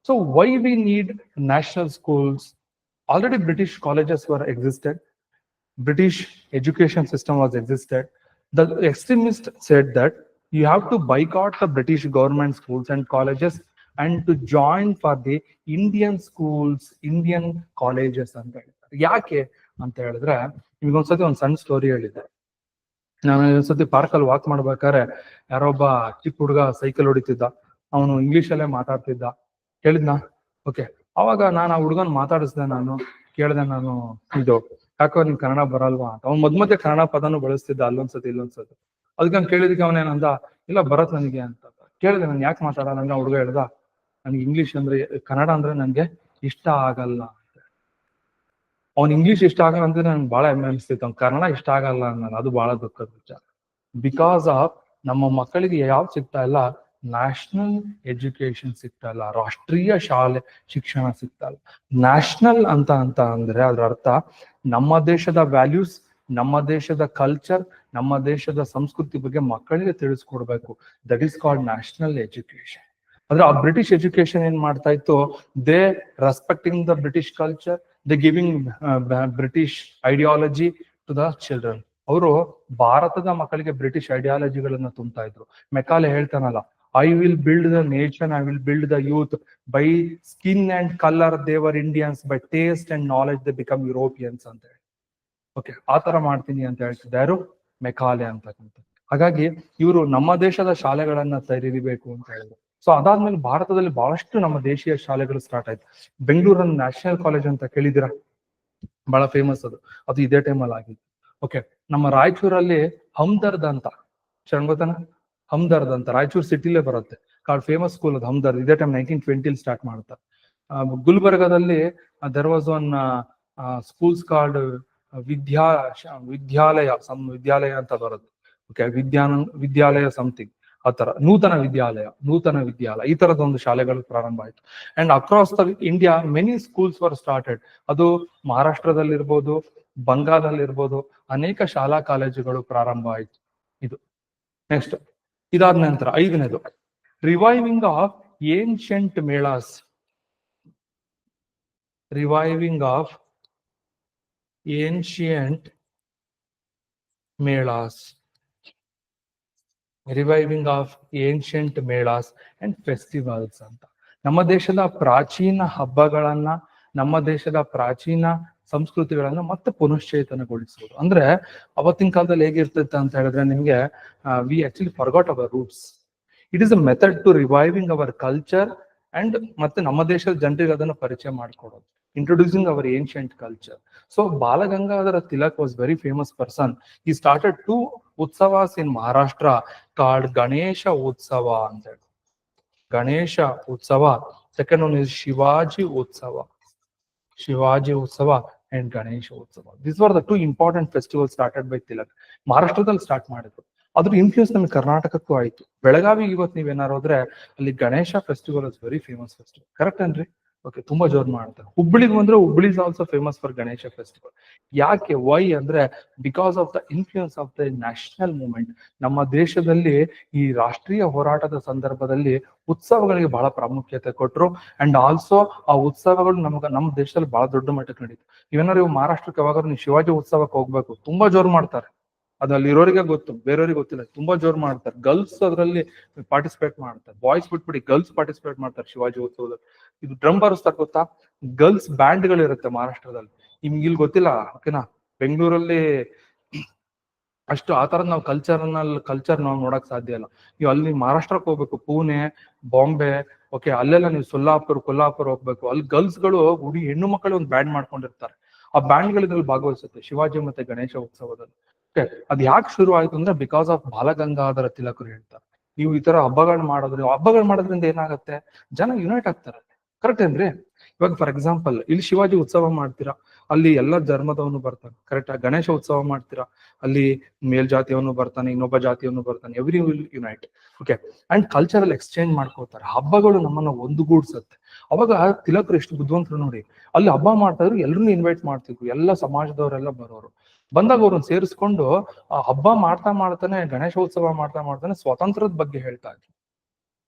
So why we need national schools? Already British colleges were existed, British education system was existed. The extremists said that you have to boycott the British government schools and colleges and to join for the Indian schools, Indian colleges ಅಂತ ಹೇಳ್ತಾರೆ. ಯಾಕೆ ಅಂತ ಹೇಳಿದ್ರೆ, ನಿಮ್ಗೊಂದ್ಸತಿ ಒಂದ್ ಸಣ್ಣ story ಹೇಳಿದ್ದೆ. ನಾನು ಒಂದ್ಸತಿ ಪಾರ್ಕಲ್ಲಿ ವಾಕ್ ಮಾಡ್ಬೇಕಾದ್ರೆ ಯಾರೊಬ್ಬ ಚಿಕ್ಕ ಹುಡುಗ ಸೈಕಲ್ ಹೊಡಿತಿದ್ದ. ಅವನು ಇಂಗ್ಲಿಷಲ್ಲೇ ಮಾತಾಡ್ತಿದ್ದ. ಕೇಳಿದ್ನಾ? ಓಕೆ, ಅವಾಗ ನಾನು ಆ ಹುಡುಗನ್ ಮಾತಾಡಿಸ್ದೆ. ನಾನು ಕೇಳ್ದೆ, ನಾನು ಇದು ಯಾಕೋ ನಿನ್ ಕನ್ನಡ ಬರಲ್ವಾ ಅಂತ. ಅವ್ನು ಮಧ್ಯ ಕನ್ನಡ ಪದನು ಬಳಸ್ತಿದ್ದ, ಅಲ್ಲೊಂದ್ಸತಿ ಇಲ್ಲೊಂದ್ಸತಿ. ಅದಕ್ಕೆ ನಾನು ಕೇಳಿದಕ್ಕೆ ಅವನೇನಂದ, ಇಲ್ಲ ಬರತ್ ನನಗೆ ಅಂತ. ಕೇಳಿದೆ, ನಾನು ಯಾಕೆ ಮಾತಾಡಲ್ಲ ಅಂದ್ರೆ ಹುಡುಗ ಹೇಳ್ದ, ನನ್ಗೆ ಇಂಗ್ಲಿಷ್ ಅಂದ್ರೆ ಕನ್ನಡ ಅಂದ್ರೆ ನನ್ಗೆ ಇಷ್ಟ ಆಗಲ್ಲ ಅಂತ. ಅವ್ನ್ ಇಂಗ್ಲಿಷ್ ಇಷ್ಟ ಆಗಲ್ಲ ಅಂದ್ರೆ ನನ್ಗೆ ಬಹಳ ಹೆಮ್ಮೆ ಅನಿಸ್ತಿತ್ತು. ಅವ್ನ್ ಕನ್ನಡ ಇಷ್ಟ ಆಗಲ್ಲ ಅನ್ನೋದು, ಅದು ಬಹಳ ದುಃಖದ ವಿಚಾರ. ಬಿಕಾಸ್ ಆಫ್ ನಮ್ಮ ಮಕ್ಕಳಿಗೆ ಯಾವ್ದು ಸಿಗ್ತಾ ಇಲ್ಲ, ನ್ಯಾಷನಲ್ ಎಜುಕೇಶನ್ ಸಿಗ್ತಾ ಇಲ್ಲ, ರಾಷ್ಟ್ರೀಯ ಶಾಲೆ ಶಿಕ್ಷಣ ಸಿಗ್ತಾ ಇಲ್ಲ. ನ್ಯಾಷನಲ್ ಅಂತ ಅಂದ್ರೆ ಅದರ ಅರ್ಥ ನಮ್ಮ ದೇಶದ ವ್ಯಾಲ್ಯೂಸ್, ನಮ್ಮ ದೇಶದ ಕಲ್ಚರ್, ನಮ್ಮ ದೇಶದ ಸಂಸ್ಕೃತಿ ಬಗ್ಗೆ ಮಕ್ಕಳಿಗೆ ತಿಳಿಸ್ಕೊಡ್ಬೇಕು. That is called national education. ಅಂದ್ರೆ ಆ ಬ್ರಿಟಿಷ್ ಎಜುಕೇಶನ್ ಏನ್ ಮಾಡ್ತಾ ಇತ್ತು, they respecting the British culture, they giving British ideology to the children. ಅವರು ಭಾರತದ ಮಕ್ಕಳಿಗೆ ಬ್ರಿಟಿಷ್ ಐಡಿಯಾಲಜಿಗಳನ್ನ ತುಂಬ್ತಾ ಇದ್ರು. ಮೆಕಾಲೆ ಹೇಳ್ತಾನಲ್ಲ, I will build the nation, I will build the youth by skin and colour they were Indians, by taste and knowledge they become Europeans ಅಂತ ಹೇಳಿ. Okay, ಆತರ ಮಾಡ್ತೀನಿ ಅಂತ ಹೇಳ್ತಿದ್ದ ಯಾರು, ಮೆಕಾಲೆ ಅಂತಕ್ಕಂಥ. ಹಾಗಾಗಿ ಇವರು ನಮ್ಮ ದೇಶದ ಶಾಲೆಗಳನ್ನ ತೆರೀಬೇಕು ಅಂತ ಹೇಳಿದ್ರು. ಸೊ ಅದಾದ್ಮೇಲೆ ಭಾರತದಲ್ಲಿ ಬಹಳಷ್ಟು ನಮ್ಮ ದೇಶೀಯ ಶಾಲೆಗಳು ಸ್ಟಾರ್ಟ್ ಆಯ್ತು. ಬೆಂಗಳೂರಲ್ಲಿ ನ್ಯಾಷನಲ್ ಕಾಲೇಜ್ ಅಂತ ಕೇಳಿದಿರಾ, ಬಹಳ ಫೇಮಸ್ ಅದು ಇದೇ ಟೈಮಲ್ಲಿ ಆಗಿತ್ತು. ಓಕೆ, ನಮ್ಮ ರಾಯಚೂರಲ್ಲಿ ಹಮ್ದರ್ದ್ ಅಂತ ಗೊತ್ತಾನ, ಹಮ್ದರ್ದ್ ಅಂತ ರಾಯಚೂರು ಸಿಟಿಲೇ ಬರುತ್ತೆ. ಕಾಲ್ಡ್ ಫೇಮಸ್ ಸ್ಕೂಲ್ ಅದು ಹಮ್ದರ್ದ್. ಇದೇ ಟೈಮ್ 1920 ಸ್ಟಾರ್ಟ್ ಮಾಡ್ತಾರೆ. ಗುಲ್ಬರ್ಗದಲ್ಲಿ there was one schools called ವಿದ್ಯಾಲಯ ಅಂತ ಬರುತ್ತೆ. ಓಕೆ, ವಿದ್ಯಾಲಯ ಸಮಥಿಂಗ್ ಆತರ, ನೂತನ ವಿದ್ಯಾಲಯ ಈ ತರದ ಒಂದು ಶಾಲೆಗಳು ಪ್ರಾರಂಭ ಆಯ್ತು. And across the India many schools var started. ಅದು ಮಹಾರಾಷ್ಟ್ರದಲ್ಲಿರ್ಬೋದು, ಬಂಗಾಳದಲ್ಲಿರ್ಬೋದು, ಅನೇಕ ಶಾಲಾ ಕಾಲೇಜುಗಳು ಪ್ರಾರಂಭ ಆಯ್ತು. ಇದು ನೆಕ್ಸ್ಟ್. ಇದಾದ ನಂತರ 5ನೇದು, reviving of ancient melas. Reviving of ancient melas and festivals ಅಂತ. ನಮ್ಮ ದೇಶದ ಪ್ರಾಚೀನ ಹಬ್ಬಗಳನ್ನ, ನಮ್ಮ ದೇಶದ ಪ್ರಾಚೀನ ಸಂಸ್ಕೃತಿಗಳನ್ನ ಮತ್ತೆ ಪುನಶ್ಚೇತನಗೊಳಿಸುವುದು. ಅಂದ್ರೆ ಅವತ್ತಿನ ಕಾಲದಲ್ಲಿ ಹೇಗಿರ್ತೈತೆ ಅಂತ ಹೇಳಿದ್ರೆ, ನಿಮ್ಗೆ we actually forgot our roots. It is a method to reviving our culture and ಮತ್ತೆ ನಮ್ಮ ದೇಶದ ಜನರಿಗೆ ಅದನ್ನು ಪರಿಚಯ ಮಾಡ್ಕೊಡೋದು, introducing our ancient culture. So Balagangadhara Tilak was very famous person. He started 2 ಉತ್ಸವಾಸ್ ಇನ್ ಮಹಾರಾಷ್ಟ್ರ ಕಾಲ್ಡ್ ಗಣೇಶ ಉತ್ಸವ ಅಂತ ಹೇಳಿ. ಗಣೇಶ ಉತ್ಸವ. ಸೆಕೆಂಡ್ ಒನ್ ಇಸ್ ಶಿವಾಜಿ ಉತ್ಸವ and Ganesha Utsava. These were the 2 important festivals started by Tilak. ಮಹಾರಾಷ್ಟ್ರದಲ್ಲಿ ಸ್ಟಾರ್ಟ್ ಮಾಡಿದ್ರು. ಅದ್ರ ಇನ್ಫ್ಲೂಯೆನ್ಸ್ ನಮಗೆ ಕರ್ನಾಟಕಕ್ಕೂ ಆಯ್ತು. ಬೆಳಗಾವಿ ಇವತ್ತು ನೀವೇನಾರು ಹೋದ್ರೆ ಅಲ್ಲಿ Ganesha festival is very famous festival. Correct ಅನ್ರಿ? ಓಕೆ, ತುಂಬಾ ಜೋರ್ ಮಾಡ್ತಾರೆ. ಹುಬ್ಬಳ್ಳಿಗೆ ಬಂದ್ರೆ Hubballi is also famous for Ganesha festival. ಯಾಕೆ, ವೈ ಅಂದ್ರೆ because of the influence of the national movement. ನಮ್ಮ ದೇಶದಲ್ಲಿ ಈ ರಾಷ್ಟ್ರೀಯ ಹೋರಾಟದ ಸಂದರ್ಭದಲ್ಲಿ ಉತ್ಸವಗಳಿಗೆ ಬಹಳ ಪ್ರಾಮುಖ್ಯತೆ ಕೊಟ್ಟರು. ಅಂಡ್ ಆಲ್ಸೋ ಆ ಉತ್ಸವಗಳು ನಮ್ಮ ದೇಶದಲ್ಲಿ ಬಹಳ ದೊಡ್ಡ ಮಟ್ಟಕ್ಕೆ ನಡೀತು. ಇವೇನಾದ್ರು ಮಹಾರಾಷ್ಟ್ರಕ್ಕೆ ಯಾವಾಗ ನೀವು ಶಿವಾಜಿ ಉತ್ಸವಕ್ಕೆ ಹೋಗ್ಬೇಕು, ತುಂಬಾ ಜೋರ್ ಮಾಡ್ತಾರೆ. ಅದು ಅಲ್ಲಿ ಇರೋರಿಗೆ ಗೊತ್ತು, ಬೇರೆಯವ್ರಿಗೆ ಗೊತ್ತಿಲ್ಲ. ತುಂಬಾ ಜೋರ್ ಮಾಡ್ತಾರೆ. ಗರ್ಲ್ಸ್ ಅದರಲ್ಲಿ ಪಾರ್ಟಿಸಿಪೇಟ್ ಮಾಡ್ತಾರೆ. ಬಾಯ್ಸ್ ಬಿಟ್ಬಿಡಿ, ಗರ್ಲ್ಸ್ ಪಾರ್ಟಿಸಿಪೇಟ್ ಮಾಡ್ತಾರೆ ಶಿವಾಜಿ ಉತ್ಸವದಲ್ಲಿ. ಇದು ಡ್ರಮ್ ಬಾರಿಸ್ತಾರೆ ಗೊತ್ತಾ, ಗರ್ಲ್ಸ್ ಬ್ಯಾಂಡ್ ಗಳು ಇರುತ್ತೆ ಮಹಾರಾಷ್ಟ್ರದಲ್ಲಿ. ನಿಮ್ಗೆ ಇಲ್ಲಿ ಗೊತ್ತಿಲ್ಲ, ಓಕೆನಾ? ಬೆಂಗಳೂರಲ್ಲಿ ಅಷ್ಟು ಆ ತರದ ನಾವು ಕಲ್ಚರ್ ನಾವು ನೋಡಕ್ ಸಾಧ್ಯ ಇಲ್ಲ. ನೀವು ಅಲ್ಲಿ ಮಹಾರಾಷ್ಟ್ರಕ್ಕೆ ಹೋಗ್ಬೇಕು, ಪುಣೆ, ಬಾಂಬೆ, ಓಕೆ, ಅಲ್ಲೆಲ್ಲ ನೀವು ಕೊಲ್ಲಾಪುರ ಹೋಗ್ಬೇಕು. ಅಲ್ಲಿ ಗರ್ಲ್ಸ್ ಗಳು ಹೆಣ್ಣು ಮಕ್ಕಳು ಒಂದು ಬ್ಯಾಂಡ್ ಮಾಡ್ಕೊಂಡಿರ್ತಾರೆ. ಆ ಬ್ಯಾಂಡ್ ಗಳು ಇದ್ರಲ್ಲಿ ಭಾಗವಹಿಸುತ್ತೆ ಶಿವಾಜಿ ಮತ್ತೆ ಗಣೇಶ ಉತ್ಸವದಲ್ಲಿ. ಅದ್ ಯಾಕೆ ಶುರು ಆಯ್ತು ಅಂದ್ರೆ ಬಿಕಾಸ್ ಆಫ್ ಬಾಲಗಂಗಾಧರ ತಿಲಕರು ಹೇಳ್ತಾರೆ, ನೀವು ಈ ತರ ಹಬ್ಬಗಳು ಮಾಡೋದ್ರಿಂದ ಏನಾಗುತ್ತೆ, ಜನ ಯುನೈಟ್ ಆಗ್ತಾರೆ. ಕರೆಕ್ಟ್ ಏನ್ರಿ? ಇವಾಗ ಫಾರ್ ಎಕ್ಸಾಂಪಲ್ ಇಲ್ಲಿ ಶಿವಾಜಿ ಉತ್ಸವ ಮಾಡ್ತೀರಾ, ಅಲ್ಲಿ ಎಲ್ಲ ಧರ್ಮದವನು ಬರ್ತಾನೆ. ಕರೆಕ್ಟ್. ಗಣೇಶ ಉತ್ಸವ ಮಾಡ್ತೀರಾ, ಅಲ್ಲಿ ಮೇಲ್ಜಾತಿಯವನು ಬರ್ತಾನೆ, ಇನ್ನೊಬ್ಬ ಜಾತಿಯವನು ಬರ್ತಾನೆ. Every will unite. Okay. And cultural exchange ಮಾಡ್ಕೋತಾರೆ. ಹಬ್ಬಗಳು ನಮ್ಮನ್ನ ಒಂದುಗೂಡ್ಸತ್ತೆ. ಅವಾಗ ತಿಲಕರು ಎಷ್ಟು ಬುದ್ಧಿವಂತರು ನೋಡಿ, ಅಲ್ಲಿ ಹಬ್ಬ ಮಾಡ್ತಾ ಇದ್ರು, ಎಲ್ರನ್ನೂ ಇನ್ವೈಟ್ ಮಾಡ್ತಿದ್ರು, ಎಲ್ಲ ಸಮಾಜದವರೆಲ್ಲ ಬರೋರು. ಬಂದಾಗ ಅವ್ರನ್ನ ಸೇರಿಸ್ಕೊಂಡು ಆ ಹಬ್ಬ ಮಾಡ್ತಾನೆ, ಗಣೇಶೋತ್ಸವ ಮಾಡ್ತಾನೆ ಸ್ವಾತಂತ್ರ್ಯದ ಬಗ್ಗೆ ಹೇಳ್ತಾ ಇದ್ರು.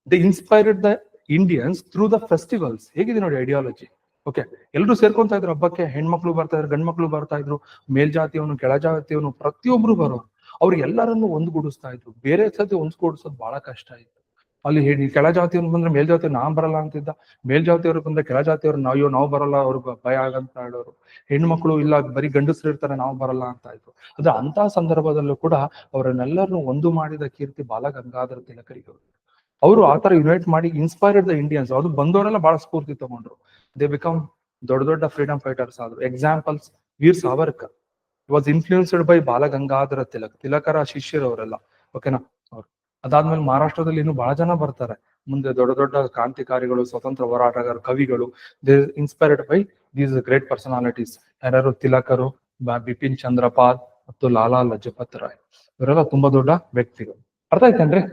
They inspired the Indians through the festivals. ಹೇಗಿದೆ ನೋಡಿ ಐಡಿಯಾಲಜಿ. ಓಕೆ. ಎಲ್ರು ಸೇರ್ಕೊಂತಾ ಇದ್ರು ಹಬ್ಬಕ್ಕೆ. ಹೆಣ್ಮಕ್ಳು ಬರ್ತಾ ಇದ್ರು, ಗಂಡ್ಮಕ್ಳು ಬರ್ತಾ ಇದ್ರು, ಮೇಲ್ಜಾತಿಯವನು ಕೆಳಜಾತಿಯವನು ಪ್ರತಿಯೊಬ್ರು ಬರೋರು. ಅವ್ರಿಗೆಲ್ಲರನ್ನು ಒಂದುಗೂಡಿಸ್ತಾ ಇದ್ರು. ಬೇರೆ ಸತಿ ಒಂದ್ಗೂಡಿಸೋದು ಬಹಳ ಕಷ್ಟ ಇತ್ತು. ಅಲ್ಲಿ ಹೇಳಿ ಕೆಳಜಾತಿಯವ್ರು ಬಂದ್ರೆ ಮೇಲ್ಜಾತಿಯವ್ರು ನಾನ್ ಬರಲ್ಲ ಅಂತಿದ್ದ, ಮೇಲ್ಜಾತಿಯವ್ರು ಬಂದ್ರೆ ಕೆಳಜಾತಿಯವ್ರು ನಾವು ಬರಲ್ಲ, ಅವ್ರಿಗೆ ಭಯ ಆಗಂತ ಹೇಳೋರು. ಹೆಣ್ಮಕ್ಳು ಇಲ್ಲ ಬರೀ ಗಂಡಸರು ಇರ್ತಾರೆ, ನಾವು ಬರಲ್ಲ ಅಂತ ಇದ್ರು. ಅದ್ರ ಅಂತ ಸಂದರ್ಭದಲ್ಲೂ ಕೂಡ ಅವರನ್ನೆಲ್ಲರನ್ನು ಒಂದು ಮಾಡಿದ ಕೀರ್ತಿ ಬಾಲಗಂಗಾಧರ ತಿಲಕರಿಗೆ. ಅವರು ಆತರ ಯುನೈಟ್ ಮಾಡಿ ಇನ್ಸ್ಪೈರ್ಡ್ ದ ಇಂಡಿಯನ್ಸ್. ಅದು ಬಂದವರೆಲ್ಲ ಬಹಳ ಸ್ಫೂರ್ತಿ ತಗೊಂಡ್ರು. ದೇ ಬಿಕಮ್ ದೊಡ್ಡ ಫ್ರೀಡಮ್ ಫೈಟರ್ಸ್ ಆದ್ರು. Examples Veer Savarkar was influenced by Balagangadhara ತಿಲಕರ ಶಿಷ್ಯರವರೆಲ್ಲ. ಓಕೆನಾ? ಅವ್ರು ಅದಾದ್ಮೇಲೆ ಮಹಾರಾಷ್ಟ್ರದಲ್ಲಿ ಇನ್ನು ಬಹಳ ಜನ ಬರ್ತಾರೆ ಮುಂದೆ, ದೊಡ್ಡ ಕ್ರಾಂತಿಕಾರಿಗಳು, ಸ್ವತಂತ್ರ ಹೋರಾಟಗಾರ, ಕವಿಗಳು. They inspired by these great personalities. ಯಾರ್ಯಾರು? ತಿಲಕರು, ಬಿಪಿನ್ ಚಂದ್ರಪಾಲ್ ಮತ್ತು ಲಾಲಾ ಲಜಪತ್ ರಾಯ್. ಇವರೆಲ್ಲ ತುಂಬಾ ದೊಡ್ಡ ವ್ಯಕ್ತಿಗಳು. ಅರ್ಥ ಆಯ್ತೇನ್ರಿ?